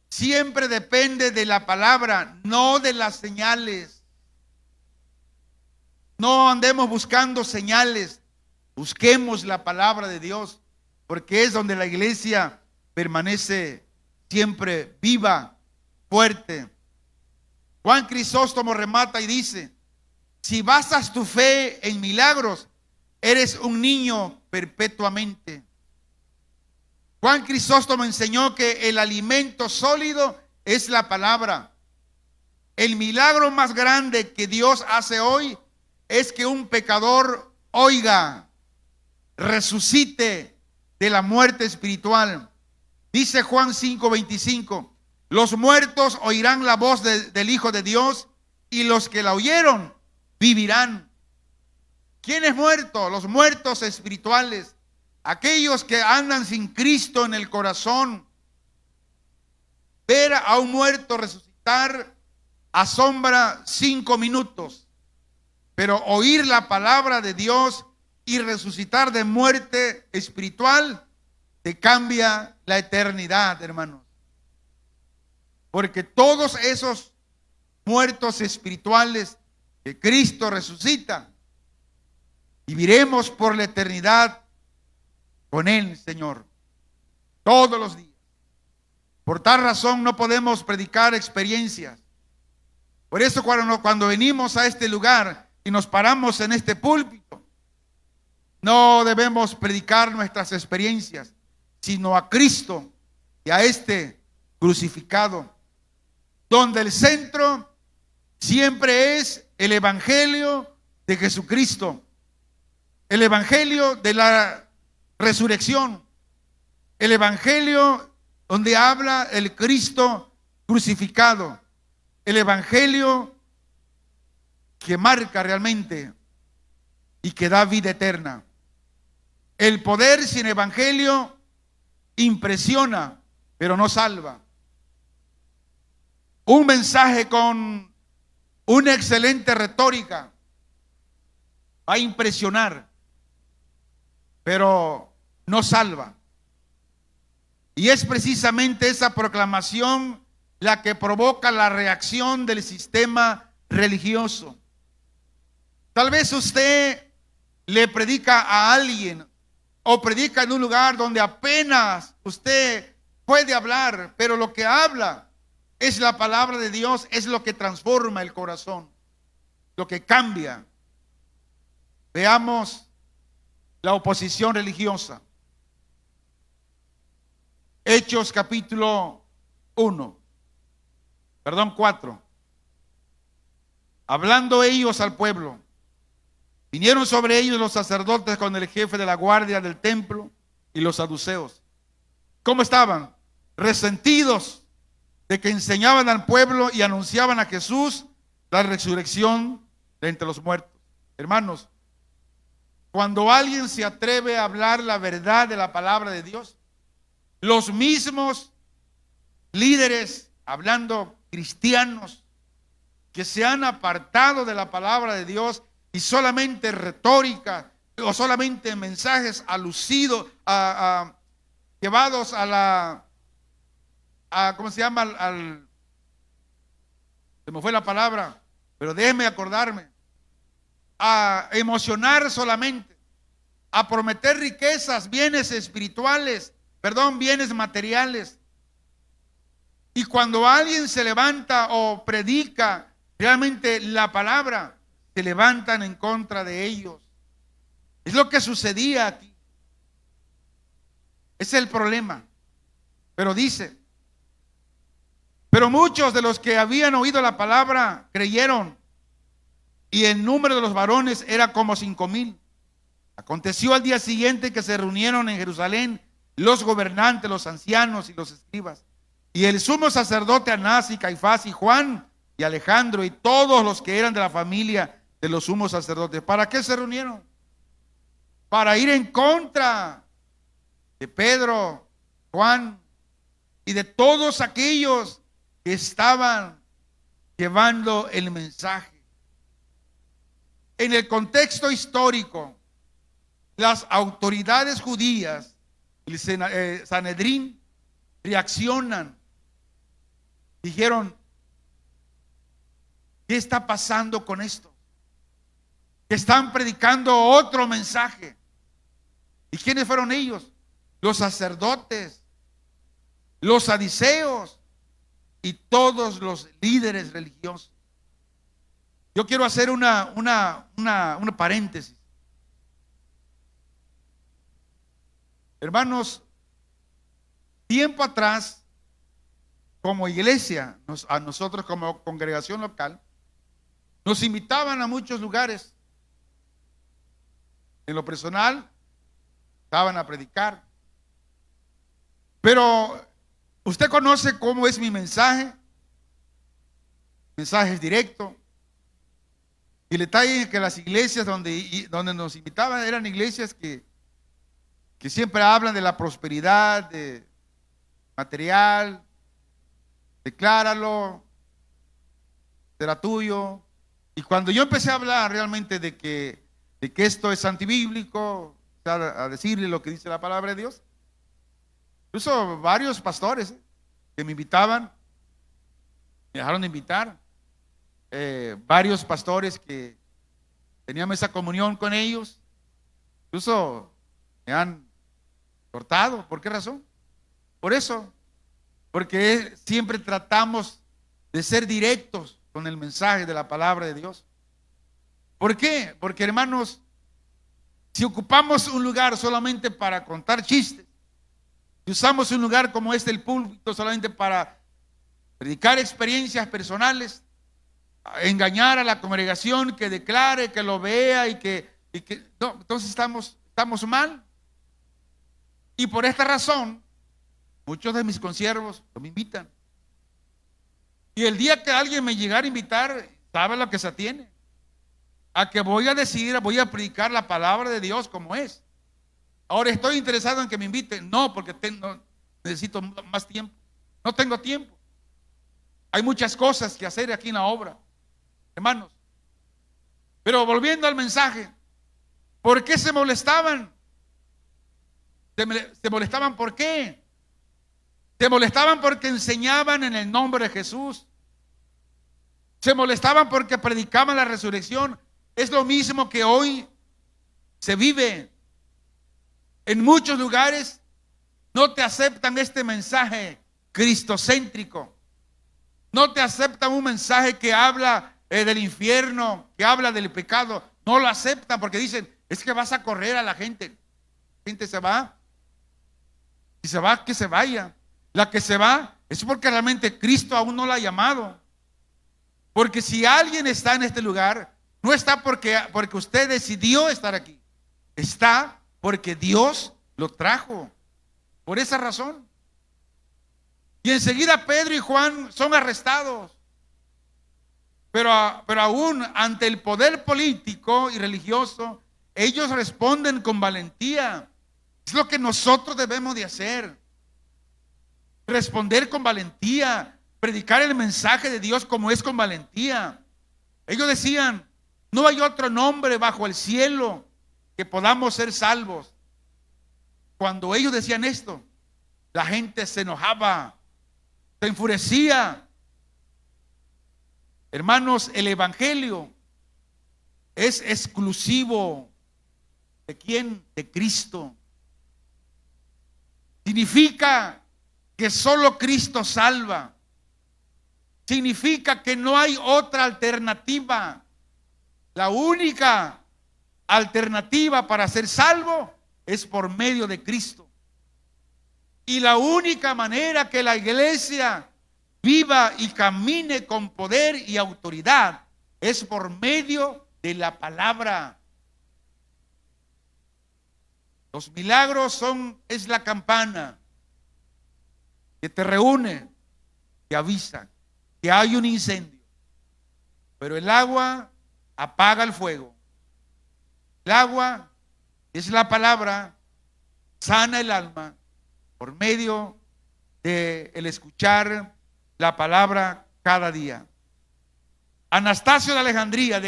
siempre depende de la palabra, no de las señales. No andemos buscando señales, busquemos la palabra de Dios, porque es donde la iglesia permanece siempre viva, fuerte. Juan Crisóstomo remata y dice: si basas tu fe en milagros, eres un niño perpetuamente. Juan Crisóstomo enseñó que el alimento sólido es la palabra. El milagro más grande que Dios hace hoy es que un pecador oiga, resucite de la muerte espiritual. Dice Juan 5:25: los muertos oirán la voz del Hijo de Dios, y los que la oyeron vivirán. ¿Quién es muerto? Los muertos espirituales, aquellos que andan sin Cristo en el corazón. Ver a un muerto resucitar asombra 5 minutos, pero oír la palabra de Dios y resucitar de muerte espiritual te cambia la eternidad, hermanos. Porque todos esos muertos espirituales que Cristo resucita, viviremos por la eternidad con Él, Señor, todos los días. Por tal razón no podemos predicar experiencias. Por eso cuando venimos a este lugar y nos paramos en este púlpito, no debemos predicar nuestras experiencias, sino a Cristo y a este crucificado, donde el centro siempre es el evangelio de Jesucristo, el evangelio de la resurrección, el evangelio donde habla el Cristo crucificado, el evangelio que marca realmente y que da vida eterna. El poder sin evangelio impresiona, pero no salva. Un mensaje con una excelente retórica va a impresionar, pero no salva. Y es precisamente esa proclamación la que provoca la reacción del sistema religioso. Tal vez usted le predica a alguien o predica en un lugar donde apenas usted puede hablar, pero lo que habla es la palabra de Dios, es lo que transforma el corazón, lo que cambia. Veamos la oposición religiosa. Hechos capítulo 4. Hablando ellos al pueblo, vinieron sobre ellos los sacerdotes con el jefe de la guardia del templo y los saduceos. ¿Cómo estaban? Resentidos de que enseñaban al pueblo y anunciaban a Jesús la resurrección de entre los muertos. Hermanos, cuando alguien se atreve a hablar la verdad de la palabra de Dios, los mismos líderes, hablando cristianos, que se han apartado de la palabra de Dios y solamente retórica o solamente mensajes alucidos, llevados a la, ¿cómo se llama? Se me fue la palabra, pero déjeme acordarme. A emocionar solamente, a prometer riquezas, bienes espirituales, bienes materiales. Y cuando alguien se levanta o predica realmente la palabra, se levantan en contra de ellos. Es lo que sucedía aquí. Ese es el problema. Pero dice: pero muchos de los que habían oído la palabra creyeron, y el número de los varones era como 5,000. Aconteció al día siguiente que se reunieron en Jerusalén los gobernantes, los ancianos y los escribas, y el sumo sacerdote Anás y Caifás y Juan y Alejandro y todos los que eran de la familia de los sumos sacerdotes. ¿Para qué se reunieron? Para ir en contra de Pedro, Juan y de todos aquellos que estaban llevando el mensaje. En el contexto histórico, las autoridades judías, el Sanedrín, reaccionan. Dijeron: ¿qué está pasando con esto? Que están predicando otro mensaje. ¿Y quiénes fueron ellos? Los sacerdotes, los saduceos y todos los líderes religiosos. Yo quiero hacer una paréntesis. Hermanos, tiempo atrás, como iglesia, a nosotros como congregación local, nos invitaban a muchos lugares. En lo personal, estaban a predicar. Pero usted conoce cómo es mi mensaje. Mensaje es directo. Y el detalle es que las iglesias donde nos invitaban eran iglesias que siempre hablan de la prosperidad, de material, decláralo, será tuyo. Y cuando yo empecé a hablar realmente de que esto es antibíblico, a decirle lo que dice la palabra de Dios, incluso varios pastores que me invitaban, me dejaron de invitar, varios pastores que teníamos esa comunión con ellos, incluso me han cortado. ¿Por qué razón? Por eso, porque siempre tratamos de ser directos con el mensaje de la palabra de Dios. ¿Por qué? Porque, hermanos, si ocupamos un lugar solamente para contar chistes, si usamos un lugar como este, el púlpito, solamente para predicar experiencias personales, engañar a la congregación, que declare, que lo vea y que no, entonces estamos mal. Y por esta razón, muchos de mis consiervos no me invitan. Y el día que alguien me llegara a invitar, ¿sabe lo que se atiene? A que voy a predicar la palabra de Dios como es. Ahora, ¿estoy interesado en que me inviten? No, porque necesito más tiempo. No tengo tiempo. Hay muchas cosas que hacer aquí en la obra, hermanos. Pero volviendo al mensaje, ¿por qué se molestaban? ¿Se molestaban por qué? Se molestaban porque enseñaban en el nombre de Jesús. Se molestaban porque predicaban la resurrección. Es lo mismo que hoy se vive. En muchos lugares no te aceptan este mensaje cristocéntrico. No te aceptan un mensaje que habla del infierno, que habla del pecado. No lo aceptan porque dicen: es que vas a correr a la gente. La gente se va. Si se va, que se vaya. La que se va es porque realmente Cristo aún no la ha llamado. Porque si alguien está en este lugar, no está porque usted decidió estar aquí. Está porque Dios lo trajo. Por esa razón. Y enseguida Pedro y Juan son arrestados. Pero aún ante el poder político y religioso, ellos responden con valentía. Es lo que nosotros debemos de hacer. Responder con valentía. Predicar el mensaje de Dios como es, con valentía. Ellos decían: no hay otro nombre bajo el cielo que podamos ser salvos. Cuando ellos decían esto, la gente se enojaba, se enfurecía. Hermanos, el evangelio es exclusivo ¿de quién? De Cristo. Significa que solo Cristo salva. Significa que no hay otra alternativa. La única alternativa para ser salvo es por medio de Cristo. Y la única manera que la iglesia viva y camine con poder y autoridad es por medio de la palabra. Los milagros es la campana que te reúne, que avisa que hay un incendio. Pero el agua apaga el fuego. El agua es la palabra, sana el alma por medio de el escuchar la palabra cada día. Anastasio de Alejandría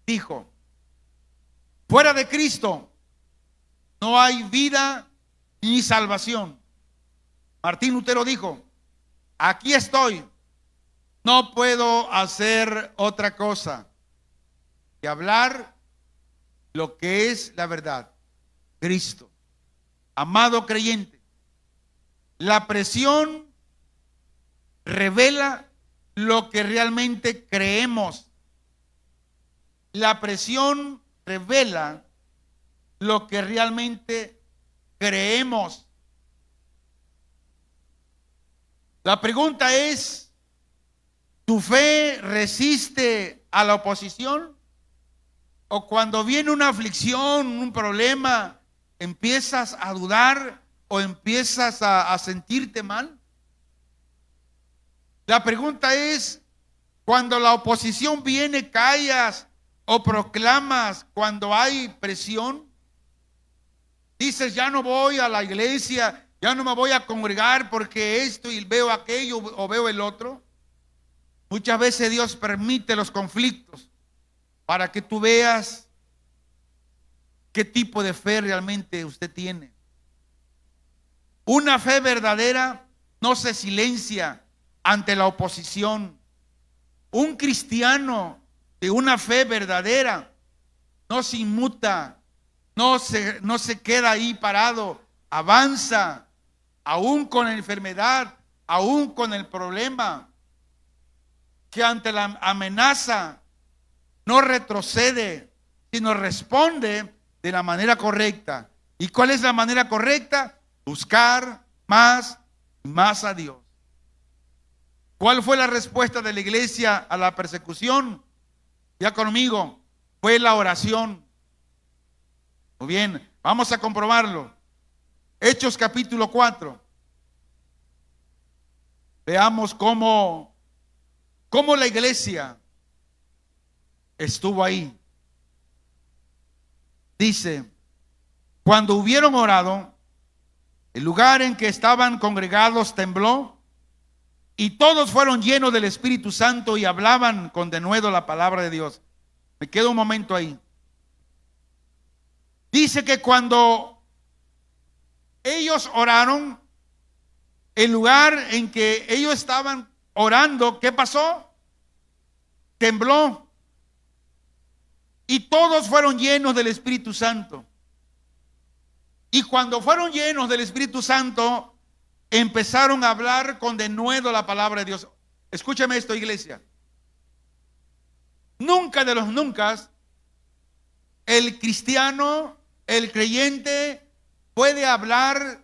dijo: fuera de Cristo no hay vida ni salvación. Martín Lutero dijo: aquí estoy, no puedo hacer otra cosa que hablar lo que es la verdad, Cristo. Amado creyente, la presión revela lo que realmente creemos. La presión revela lo que realmente creemos. La pregunta es: ¿tu fe resiste a la oposición? ¿O cuando viene una aflicción, un problema, empiezas a dudar o empiezas a sentirte mal? La pregunta es: cuando la oposición viene, ¿callas o proclamas cuando hay presión? Dices: ya no voy a la iglesia, ya no me voy a congregar porque esto y veo aquello o veo el otro. Muchas veces Dios permite los conflictos para que tú veas qué tipo de fe realmente usted tiene. Una fe verdadera no se silencia ante la oposición. Un cristiano de una fe verdadera no se inmuta, no se queda ahí parado, avanza, aún con la enfermedad, aún con el problema, que ante la amenaza no retrocede, sino responde de la manera correcta. ¿Y cuál es la manera correcta? Buscar más y más a Dios. ¿Cuál fue la respuesta de la iglesia a la persecución? Ya conmigo, fue la oración. Muy bien, vamos a comprobarlo. Hechos capítulo 4. Veamos cómo la iglesia estuvo ahí. Dice: cuando hubieron orado, el lugar en que estaban congregados tembló, y todos fueron llenos del Espíritu Santo y hablaban con denuedo la palabra de Dios. Me quedo un momento ahí. Dice que cuando ellos oraron, el lugar en que ellos estaban orando, ¿qué pasó? Tembló. Y todos fueron llenos del Espíritu Santo. Y cuando fueron llenos del Espíritu Santo, empezaron a hablar con denuedo la palabra de Dios. Escúchame esto, iglesia. Nunca de los nunca el cristiano, el creyente, puede hablar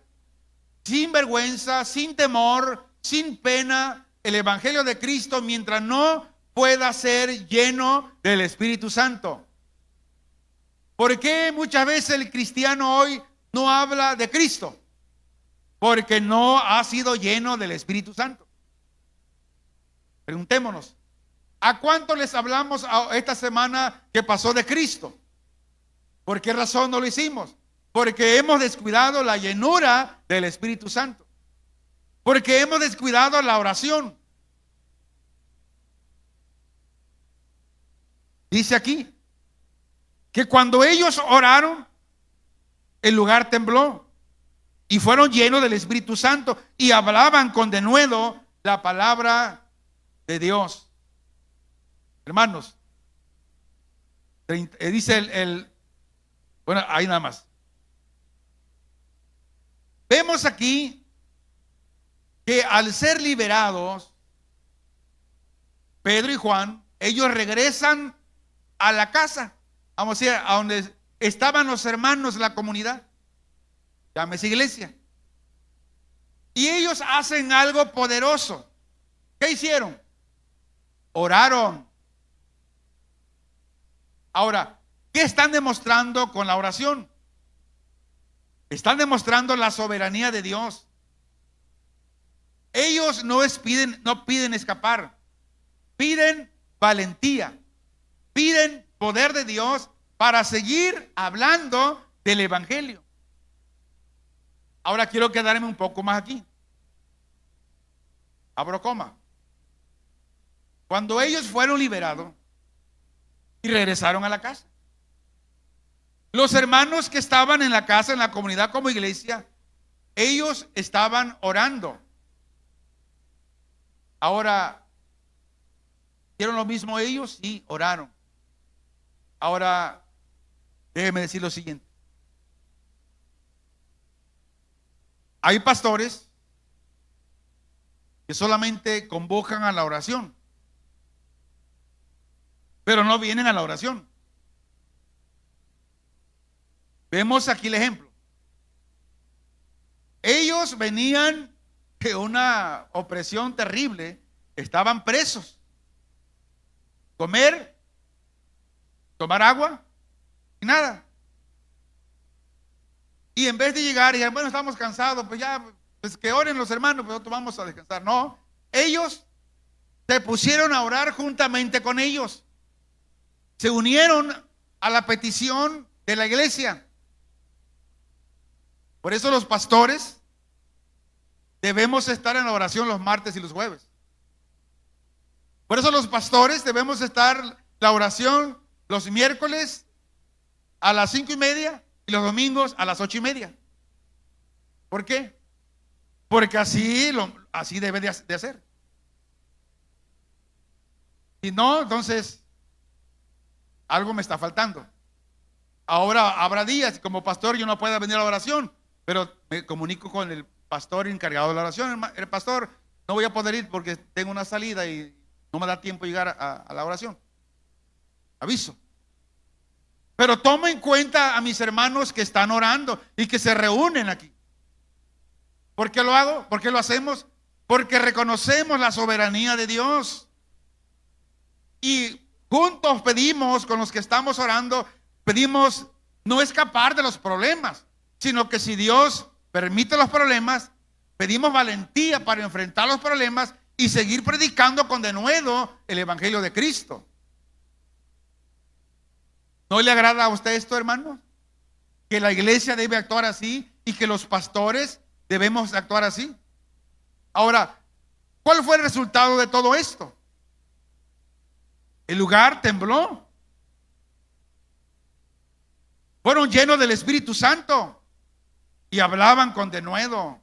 sin vergüenza, sin temor, sin pena el evangelio de Cristo mientras no pueda ser lleno del Espíritu Santo. ¿Por qué muchas veces el cristiano hoy no habla de Cristo? Porque no ha sido lleno del Espíritu Santo. Preguntémonos: ¿a cuánto les hablamos esta semana que pasó de Cristo? ¿Por qué razón no lo hicimos? Porque hemos descuidado la llenura del Espíritu Santo. Porque hemos descuidado la oración. Dice aquí que cuando ellos oraron, el lugar tembló y fueron llenos del Espíritu Santo y hablaban con denuedo la palabra de Dios. Hermanos, dice bueno, ahí nada más. Vemos aquí que al ser liberados, Pedro y Juan, ellos regresan a la casa, vamos a decir, a donde estaban los hermanos de la comunidad, llámese iglesia. Y ellos hacen algo poderoso. ¿Qué hicieron? Oraron. Ahora, ¿qué están demostrando con la oración? Están demostrando la soberanía de Dios. Ellos no piden escapar, piden valentía, piden poder de Dios para seguir hablando del evangelio. Ahora quiero quedarme un poco más aquí. Abro coma. Cuando ellos fueron liberados y regresaron a la casa, los hermanos que estaban en la casa, en la comunidad como iglesia, ellos estaban orando. Ahora, ¿hicieron lo mismo ellos? Sí, oraron. Ahora, déjeme decir lo siguiente. Hay pastores que solamente convocan a la oración, pero no vienen a la oración. Vemos aquí el ejemplo. Ellos venían de una opresión terrible, estaban presos. Comer, tomar agua y nada. Y en vez de llegar y decir, bueno, estamos cansados, pues ya, pues que oren los hermanos, pues nosotros vamos a descansar. No, ellos se pusieron a orar juntamente con ellos. Se unieron a la petición de la iglesia. Por eso los pastores debemos estar en la oración los martes y los jueves. Por eso los pastores debemos estar en la oración los miércoles a las 5:30 y los domingos a las 8:30. ¿Por qué? Porque así debe de hacer. Si no, entonces algo me está faltando. Ahora habrá días como pastor yo no pueda venir a la oración, pero me comunico con el pastor encargado de la oración. El pastor, no voy a poder ir porque tengo una salida y no me da tiempo llegar a la oración. Aviso. Pero tomo en cuenta a mis hermanos que están orando y que se reúnen aquí. ¿Por qué lo hago? ¿Por qué lo hacemos? Porque reconocemos la soberanía de Dios. Y juntos pedimos, con los que estamos orando, pedimos no escapar de los problemas, sino que si Dios permite los problemas, pedimos valentía para enfrentar los problemas y seguir predicando con denuedo el evangelio de Cristo. ¿No le agrada a usted esto, hermano? Que la iglesia debe actuar así y que los pastores debemos actuar así. Ahora, ¿cuál fue el resultado de todo esto? El lugar tembló. Fueron llenos del Espíritu Santo y hablaban con denuedo.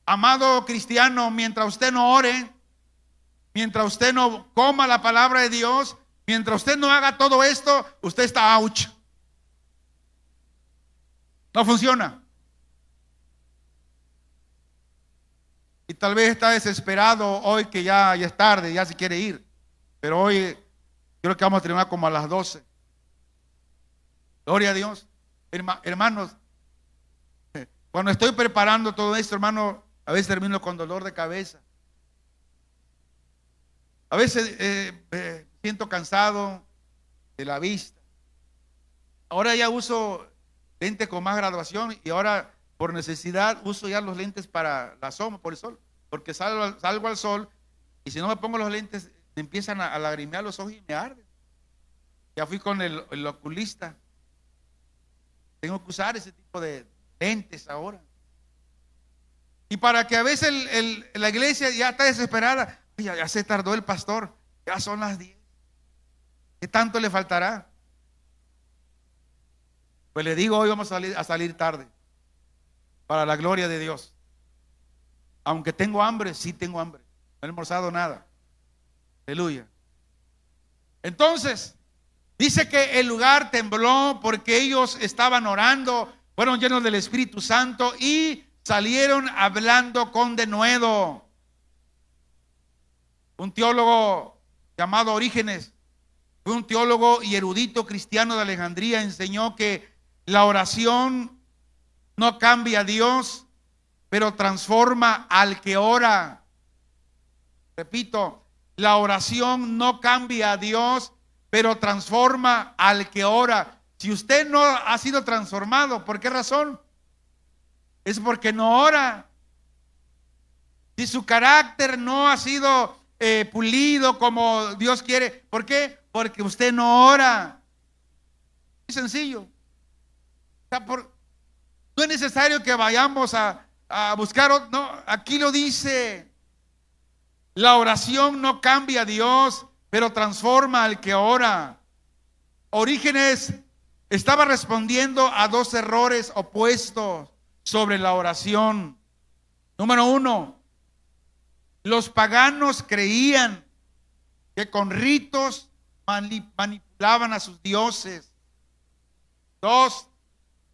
Amado cristiano, mientras usted no ore, mientras usted no coma la palabra de Dios, mientras usted no haga todo esto, usted está ouch. No funciona. Y tal vez está desesperado hoy que ya es tarde, ya se quiere ir. Pero hoy creo que vamos a terminar como a las 12. Gloria a Dios. Hermanos, cuando estoy preparando todo esto, hermano, a veces termino con dolor de cabeza. A veces siento cansado de la vista. Ahora ya uso lentes con más graduación y ahora por necesidad uso ya los lentes para la sombra, por el sol. Porque salgo al sol y si no me pongo los lentes me empiezan a lagrimear los ojos y me arden. Ya fui con el oculista. Tengo que usar ese tipo de lentes ahora. Y para que a veces la iglesia ya está desesperada. Ya se tardó el pastor. Ya son las 10. ¿Qué tanto le faltará? Pues le digo, hoy vamos a salir tarde. Para la gloria de Dios. Aunque tengo hambre, sí tengo hambre. No he almorzado nada. Aleluya. Entonces, dice que el lugar tembló porque ellos estaban orando, fueron llenos del Espíritu Santo y salieron hablando con denuedo. Un teólogo llamado Orígenes, fue un teólogo y erudito cristiano de Alejandría, enseñó que la oración no cambia a Dios, pero transforma al que ora. Repito, la oración no cambia a Dios, pero transforma al que ora. Si usted no ha sido transformado, ¿por qué razón? Es porque no ora. Si su carácter no ha sido pulido como Dios quiere, ¿por qué? Porque usted no ora. Es sencillo. O sea, No es necesario que vayamos a buscar, no, aquí lo dice. La oración no cambia a Dios, pero transforma al que ora. Orígenes estaba respondiendo a dos errores opuestos sobre la oración. Número uno, los paganos creían que con ritos manipulaban a sus dioses. Dos,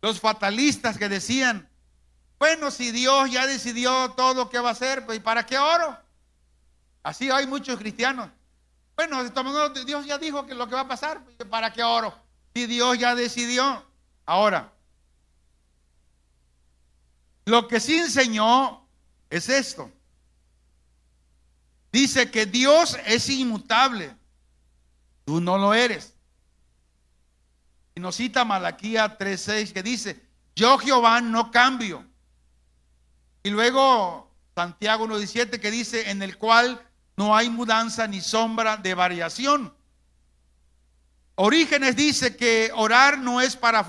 los fatalistas que decían, bueno, si Dios ya decidió todo lo que va a hacer, pues ¿para qué oro? Así hay muchos cristianos. Bueno, Dios ya dijo que lo que va a pasar, ¿para qué oro? Si Dios ya decidió. Ahora, lo que sí enseñó es esto. Dice que Dios es inmutable. Tú no lo eres. Y nos cita Malaquías 3:6 que dice, yo Jehová no cambio. Y luego Santiago 1:17 que dice, en el cual no hay mudanza ni sombra de variación. Orígenes dice que orar no es para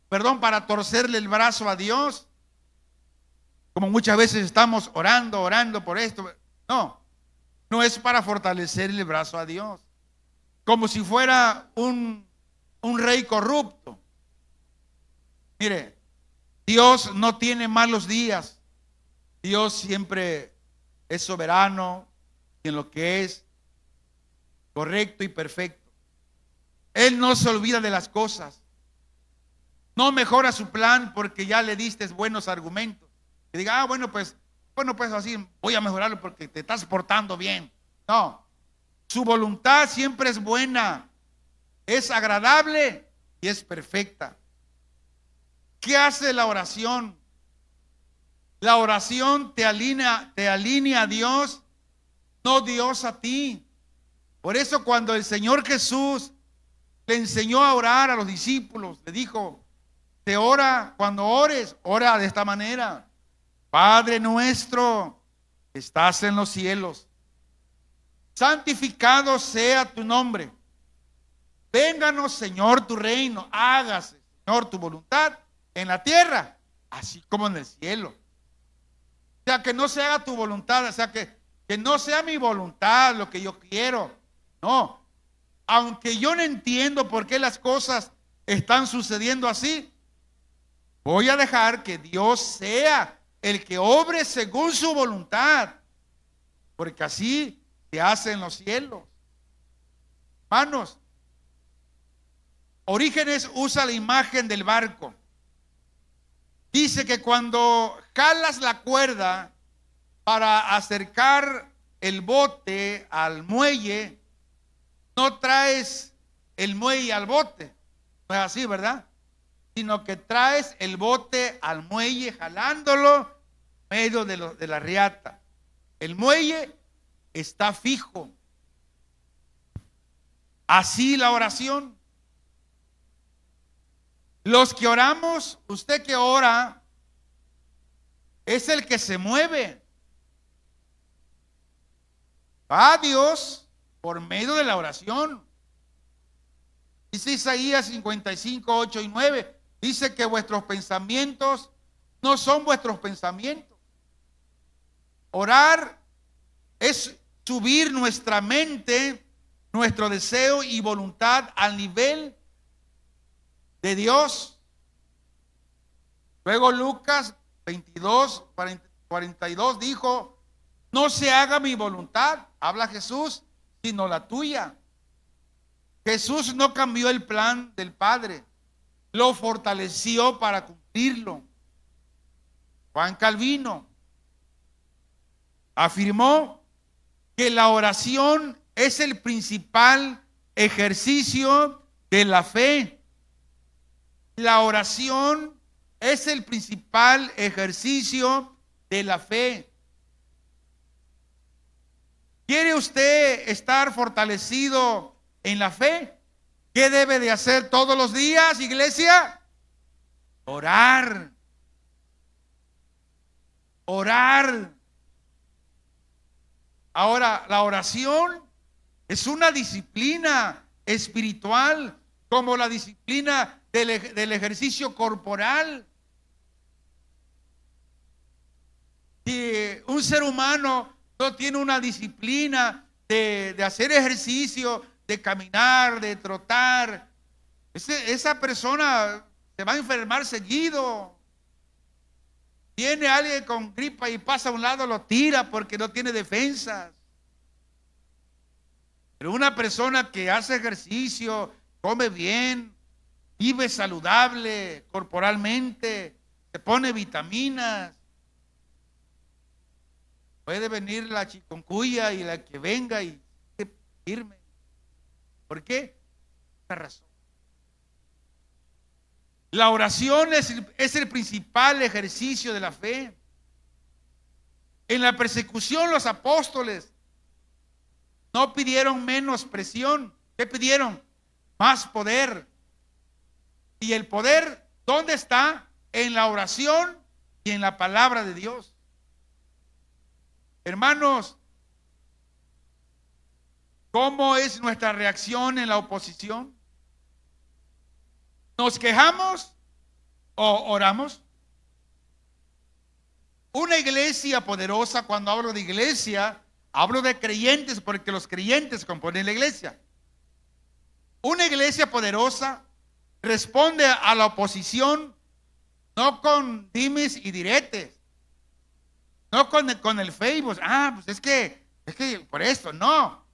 para torcerle el brazo a Dios. Como muchas veces estamos orando por esto. No, no es para fortalecer el brazo a Dios. Como si fuera un rey corrupto. Mire, Dios no tiene malos días. Dios siempre es soberano en lo que es correcto y perfecto. Él no se olvida de las cosas. No mejora su plan porque ya le diste buenos argumentos. Que diga, bueno, pues así voy a mejorarlo porque te estás portando bien. No, su voluntad siempre es buena, es agradable y es perfecta. ¿Qué hace la oración? La oración te alinea a Dios, no Dios a ti. Por eso cuando el Señor Jesús le enseñó a orar a los discípulos, le dijo, cuando ores, ora de esta manera. Padre nuestro, que estás en los cielos, santificado sea tu nombre. Vénganos, Señor, tu reino. Hágase, Señor, tu voluntad en la tierra, así como en el cielo. O sea, que no se haga tu voluntad, o sea, que no sea mi voluntad lo que yo quiero. No, aunque yo no entiendo por qué las cosas están sucediendo así, voy a dejar que Dios sea el que obre según su voluntad, porque así se hace en los cielos. Hermanos, Orígenes usa la imagen del barco. Dice que cuando jalas la cuerda para acercar el bote al muelle, no traes el muelle al bote. No es así, ¿verdad? Sino que traes el bote al muelle jalándolo en medio de la riata. El muelle está fijo. Así la oración. Los que oramos, usted que ora, es el que se mueve. Va a Dios por medio de la oración. Dice Isaías 55, 8 y 9. Dice que vuestros pensamientos no son vuestros pensamientos. Orar es subir nuestra mente, nuestro deseo y voluntad al nivel de Dios. Luego Lucas 22, 42 dijo, no se haga mi voluntad, habla Jesús, sino la tuya. Jesús no cambió el plan del Padre, lo fortaleció para cumplirlo. Juan Calvino afirmó que la oración es el principal ejercicio de la fe. La oración es el principal ejercicio de la fe. ¿Quiere usted estar fortalecido en la fe? ¿Qué debe de hacer todos los días, iglesia? Orar. Orar. Ahora, la oración es una disciplina espiritual como la disciplina del ejercicio corporal. Si un ser humano no tiene una disciplina de hacer ejercicio, de caminar, de trotar, esa persona se va a enfermar seguido. Viene alguien con gripa y pasa a un lado, lo tira porque no tiene defensas. Pero una persona que hace ejercicio, come bien, vive saludable corporalmente, se pone vitaminas, puede venir la chikungunya y la que venga y firme. ¿Por qué? Esta razón. La oración es el principal ejercicio de la fe. En la persecución los apóstoles no pidieron menos presión. ¿Qué pidieron? Más poder. ¿Y el poder dónde está? En la oración y en la palabra de Dios. Hermanos, ¿cómo es nuestra reacción en la oposición? ¿Nos quejamos o oramos? Una iglesia poderosa, cuando hablo de iglesia, hablo de creyentes porque los creyentes componen la iglesia. Una iglesia poderosa responde a la oposición no con dimes y diretes, no con el Facebook. Pues es que por esto, no.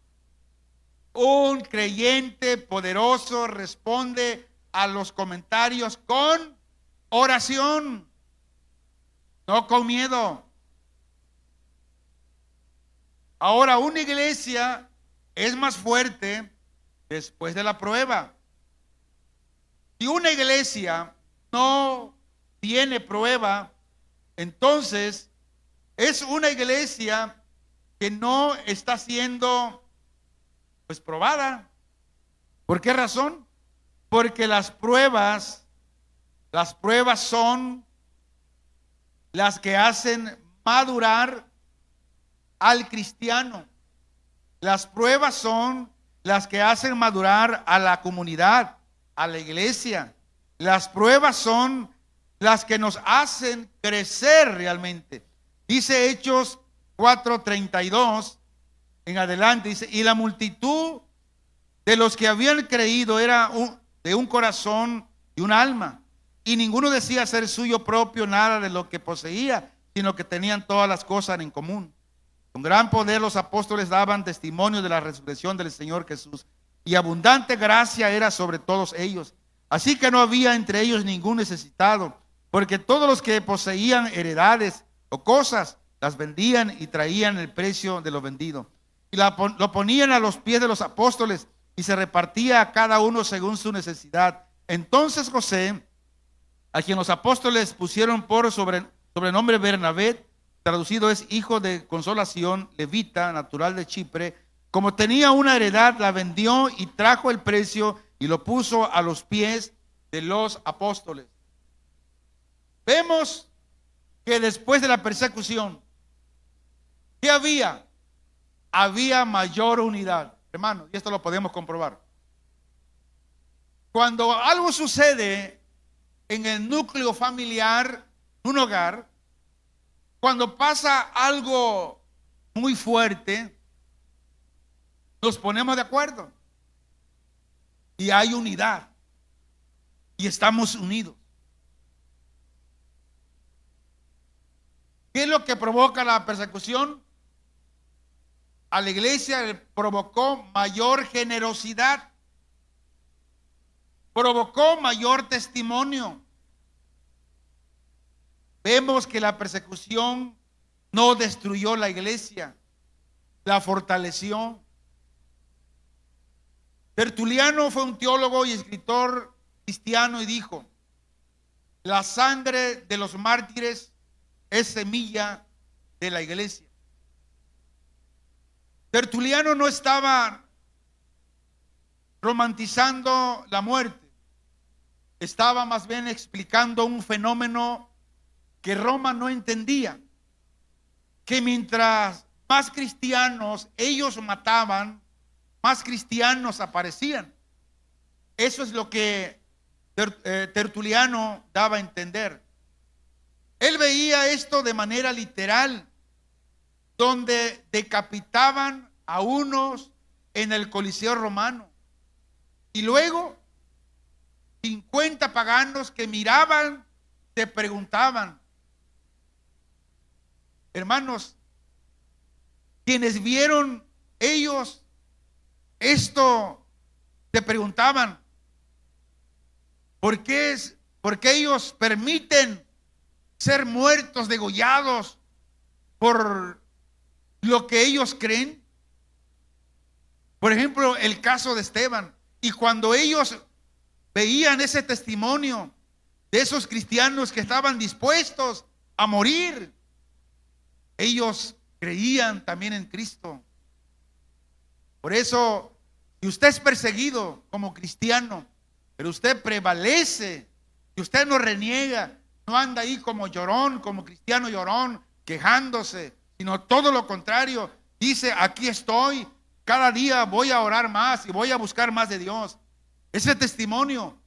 Un creyente poderoso responde a los comentarios con oración, no con miedo. Ahora, una iglesia es más fuerte después de la prueba. Si una iglesia no tiene prueba, entonces es una iglesia que no está siendo probada. ¿Por qué razón? Porque las pruebas son las que hacen madurar al cristiano. Las pruebas son las que hacen madurar a la comunidad, a la iglesia. Las pruebas son las que nos hacen crecer realmente. Dice Hechos 4:32 en adelante, dice: y la multitud de los que habían creído era de un corazón y un alma, y ninguno decía ser suyo propio nada de lo que poseía, sino que tenían todas las cosas en común. Con gran poder los apóstoles daban testimonio de la resurrección del Señor Jesús, y abundante gracia era sobre todos ellos. Así que no había entre ellos ningún necesitado, porque todos los que poseían heredades o cosas las vendían y traían el precio de lo vendido, y lo ponían a los pies de los apóstoles, y se repartía a cada uno según su necesidad. Entonces José, a quien los apóstoles pusieron por sobrenombre Bernabé, traducido es hijo de consolación, levita, natural de Chipre, como tenía una heredad, la vendió y trajo el precio y lo puso a los pies de los apóstoles. Vemos que después de la persecución, ¿qué había? Había mayor unidad, hermano, y esto lo podemos comprobar. Cuando algo sucede en el núcleo familiar, un hogar, cuando pasa algo muy fuerte, nos ponemos de acuerdo y hay unidad y estamos unidos. ¿Qué es lo que provoca la persecución? A la iglesia le provocó mayor generosidad, provocó mayor testimonio. Vemos que la persecución no destruyó la iglesia, la fortaleció. Tertuliano fue un teólogo y escritor cristiano y dijo: la sangre de los mártires es semilla de la iglesia. Tertuliano no estaba romantizando la muerte, estaba más bien explicando un fenómeno que Roma no entendía, que mientras más cristianos ellos mataban, más cristianos aparecían. eso es lo que Tertuliano daba a entender. Él veía esto de manera literal, donde decapitaban a unos en el Coliseo romano. Y luego 50 paganos que miraban se preguntaban, hermanos, quienes vieron ellos esto, se preguntaban, ¿por qué ellos permiten ser muertos, degollados por lo que ellos creen? Por ejemplo, el caso de Esteban. Y cuando ellos veían ese testimonio de esos cristianos que estaban dispuestos a morir, ellos creían también en Cristo. Por eso, si usted es perseguido como cristiano, pero usted prevalece, si usted no reniega, no anda ahí como llorón, como cristiano llorón, quejándose, sino todo lo contrario, dice, aquí estoy, cada día voy a orar más y voy a buscar más de Dios. Ese testimonio,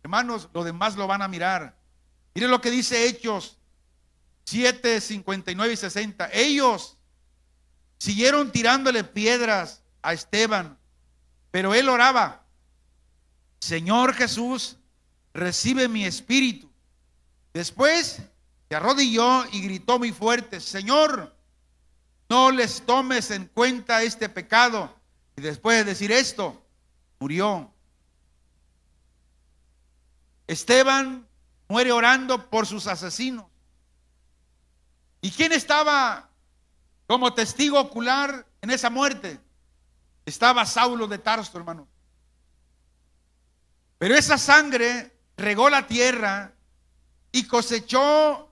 hermanos, los demás lo van a mirar. Mire lo que dice Hechos 7, 59 y 60. Ellos siguieron tirándole piedras a Esteban, pero él oraba, Señor Jesús, recibe mi espíritu. Después se arrodilló y gritó muy fuerte, Señor, no les tomes en cuenta este pecado. Y después de decir esto, murió. Esteban muere orando por sus asesinos. ¿Y quién estaba como testigo ocular en esa muerte? Estaba Saulo de Tarso, hermano. Pero esa sangre regó la tierra y cosechó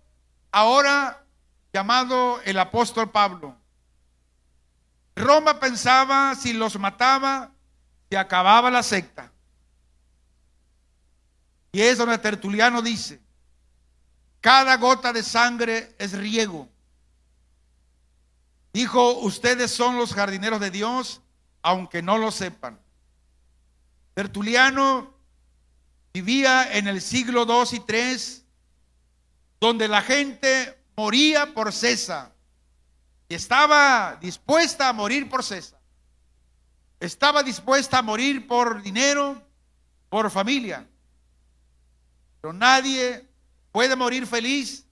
ahora llamado el apóstol Pablo. Roma pensaba, si los mataba, se acababa la secta. Y es donde Tertuliano dice, cada gota de sangre es riego. Dijo, ustedes son los jardineros de Dios, aunque no lo sepan. Tertuliano vivía en el siglo II y III, donde la gente moría por César. Y estaba dispuesta a morir por César. Estaba dispuesta a morir por dinero, por familia. Pero nadie puede morir feliz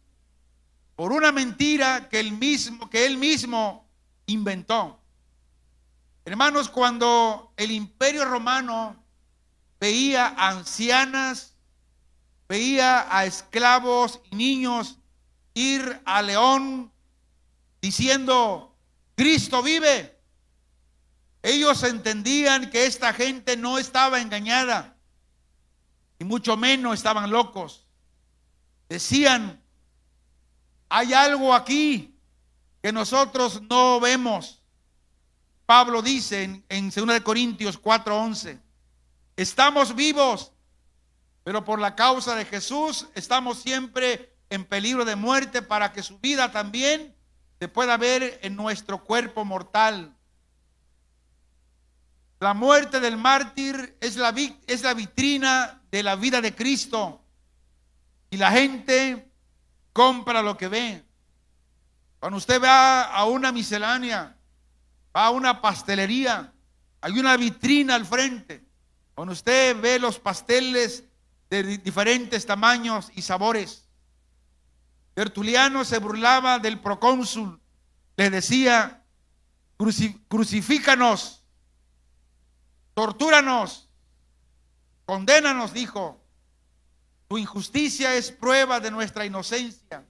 por una mentira que él mismo inventó. Hermanos, cuando el Imperio Romano veía a ancianas, veía a esclavos y niños ir a León diciendo, Cristo vive, ellos entendían que esta gente no estaba engañada y mucho menos estaban locos. Decían, hay algo aquí que nosotros no vemos. Pablo dice en 2 Corintios 4:11, estamos vivos, pero por la causa de Jesús estamos siempre en peligro de muerte, para que su vida también se pueda ver en nuestro cuerpo mortal. La muerte del mártir es la vitrina de la vida de Cristo, y la gente compra lo que ve. Cuando usted va a una miscelánea, va a una pastelería, hay una vitrina al frente. Cuando usted ve los pasteles de diferentes tamaños y sabores. Tertuliano se burlaba del procónsul, le decía, crucifícanos, tortúranos, condénanos, dijo. Tu injusticia es prueba de nuestra inocencia.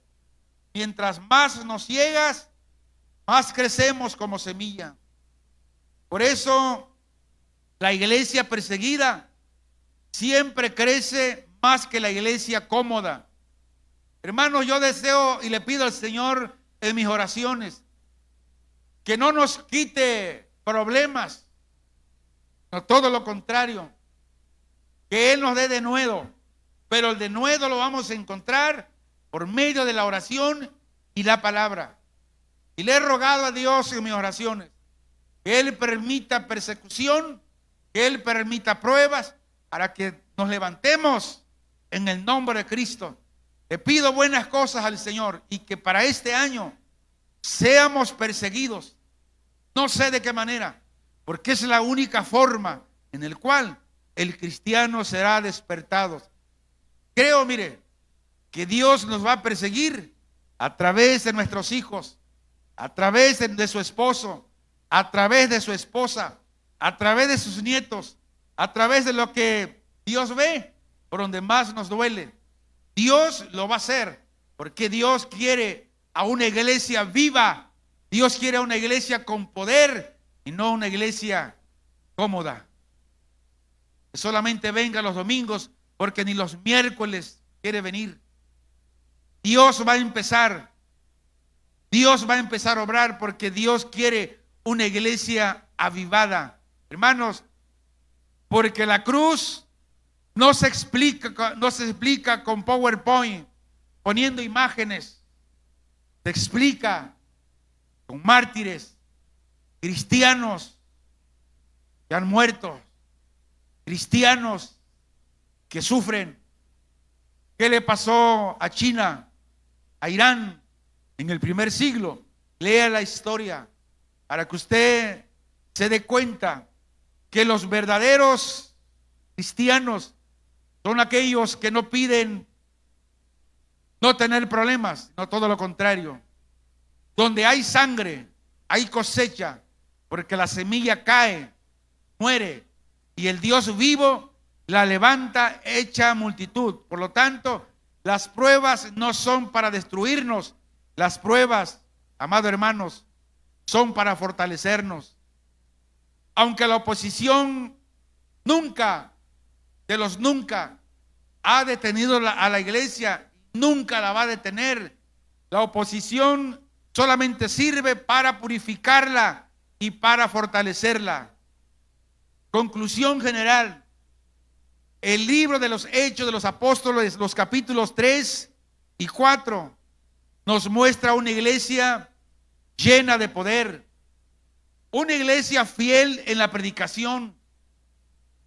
Mientras más nos ciegas, más crecemos como semilla. Por eso la iglesia perseguida siempre crece más que la iglesia cómoda. Hermanos, yo deseo y le pido al Señor en mis oraciones que no nos quite problemas, no, todo lo contrario, que Él nos dé denuedo, pero el denuedo lo vamos a encontrar por medio de la oración y la palabra. Y le he rogado a Dios en mis oraciones que Él permita persecución, que Él permita pruebas para que nos levantemos en el nombre de Cristo. Le pido buenas cosas al Señor y que para este año seamos perseguidos. No sé de qué manera, porque es la única forma en la cual el cristiano será despertado. Creo, mire, que Dios nos va a perseguir a través de nuestros hijos, a través de su esposo, a través de su esposa, a través de sus nietos, a través de lo que Dios ve, por donde más nos duele. Dios lo va a hacer, porque Dios quiere a una iglesia viva. Dios quiere a una iglesia con poder y no una iglesia cómoda, que solamente venga los domingos porque ni los miércoles quiere venir. Dios va a empezar a obrar, porque Dios quiere una iglesia avivada. Hermanos, porque la cruz no se explica con PowerPoint, poniendo imágenes. Se explica con mártires, cristianos que han muerto, cristianos que sufren. ¿Qué le pasó a China, a Irán en el primer siglo? Lea la historia para que usted se dé cuenta que los verdaderos cristianos son aquellos que no piden no tener problemas, no, todo lo contrario. Donde hay sangre, hay cosecha, porque la semilla cae, muere, y el Dios vivo la levanta hecha multitud. Por lo tanto, las pruebas no son para destruirnos. Las pruebas, amados hermanos, son para fortalecernos. Aunque la oposición nunca ha detenido a la iglesia, nunca la va a detener. La oposición solamente sirve para purificarla y para fortalecerla. Conclusión general: el libro de los Hechos de los Apóstoles, los capítulos 3 y 4, nos muestra una iglesia llena de poder, una iglesia fiel en la predicación,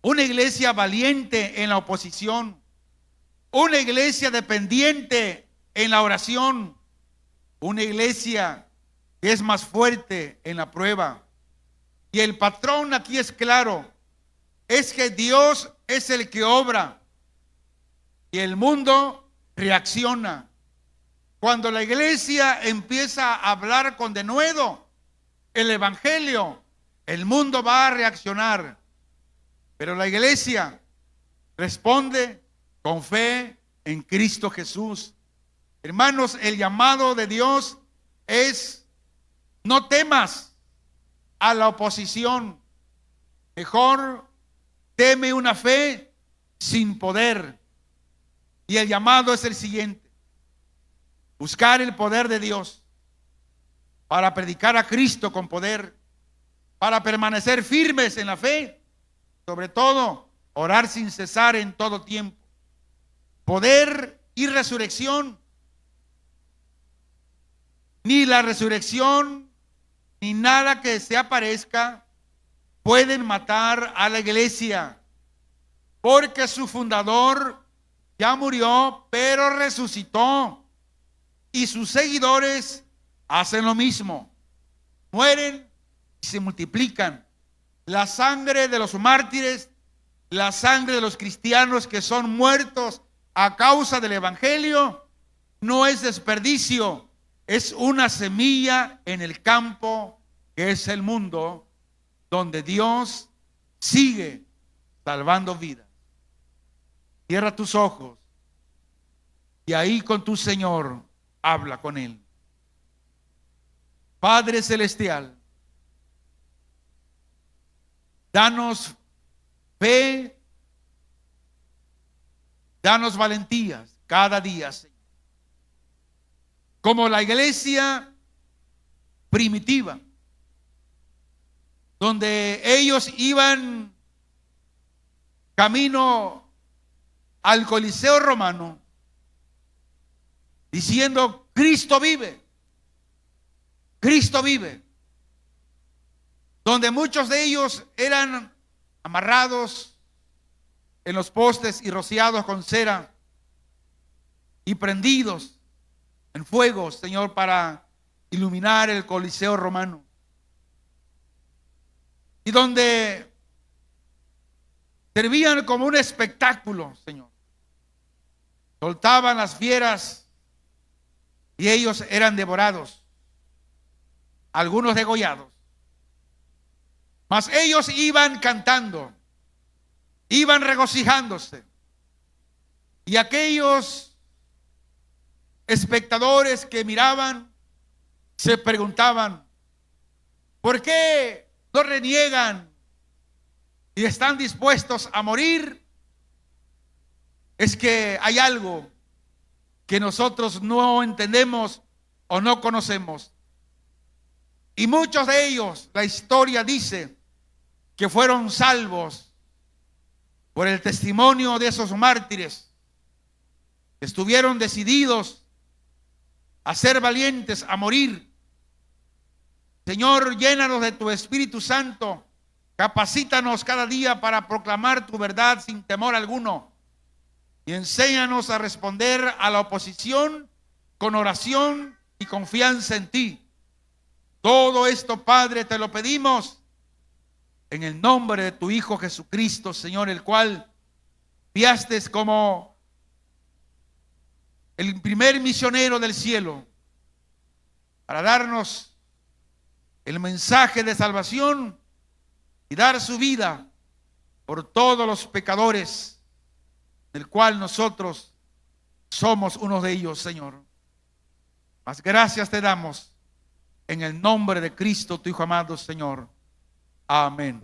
una iglesia valiente en la oposición, una iglesia dependiente en la oración, una iglesia que es más fuerte en la prueba. Y el patrón aquí es claro: es que Dios es el que obra y el mundo reacciona. Cuando la iglesia empieza a hablar con denuedo el evangelio, el mundo va a reaccionar, pero la iglesia responde con fe en Cristo Jesús. Hermanos, el llamado de Dios es: no temas a la oposición, mejor teme una fe sin poder. Y el llamado es el siguiente: buscar el poder de Dios para predicar a Cristo con poder, para permanecer firmes en la fe, sobre todo orar sin cesar en todo tiempo. Poder y resurrección. Ni la resurrección ni nada que se aparezca pueden matar a la iglesia, porque su fundador ya murió, pero resucitó, y sus seguidores hacen lo mismo, mueren y se multiplican. La sangre de los mártires, la sangre de los cristianos que son muertos a causa del evangelio, no es desperdicio, es una semilla en el campo que es el mundo, donde Dios sigue salvando vidas. Cierra tus ojos y ahí con tu Señor habla con Él. Padre celestial, danos fe, danos valentías cada día, Señor. Como la iglesia primitiva, donde ellos iban camino al Coliseo romano diciendo: Cristo vive, Cristo vive. Donde muchos de ellos eran amarrados, en los postes y rociados con cera y prendidos en fuego, Señor, para iluminar el Coliseo romano. Y donde servían como un espectáculo, Señor. Soltaban las fieras y ellos eran devorados, algunos degollados. Mas ellos iban cantando, iban regocijándose. Y aquellos espectadores que miraban se preguntaban, ¿por qué no reniegan y están dispuestos a morir? Es que hay algo que nosotros no entendemos o no conocemos. Y muchos de ellos, la historia dice, que fueron salvos por el testimonio de esos mártires, que estuvieron decididos a ser valientes, a morir. Señor, llénanos de tu Espíritu Santo, capacítanos cada día para proclamar tu verdad sin temor alguno, y enséñanos a responder a la oposición con oración y confianza en ti. Todo esto, Padre, te lo pedimos en el nombre de tu Hijo Jesucristo, Señor, el cual enviaste como el primer misionero del cielo para darnos el mensaje de salvación y dar su vida por todos los pecadores, del cual nosotros somos uno de ellos, Señor. Mas gracias te damos en el nombre de Cristo, tu Hijo amado, Señor. Amén.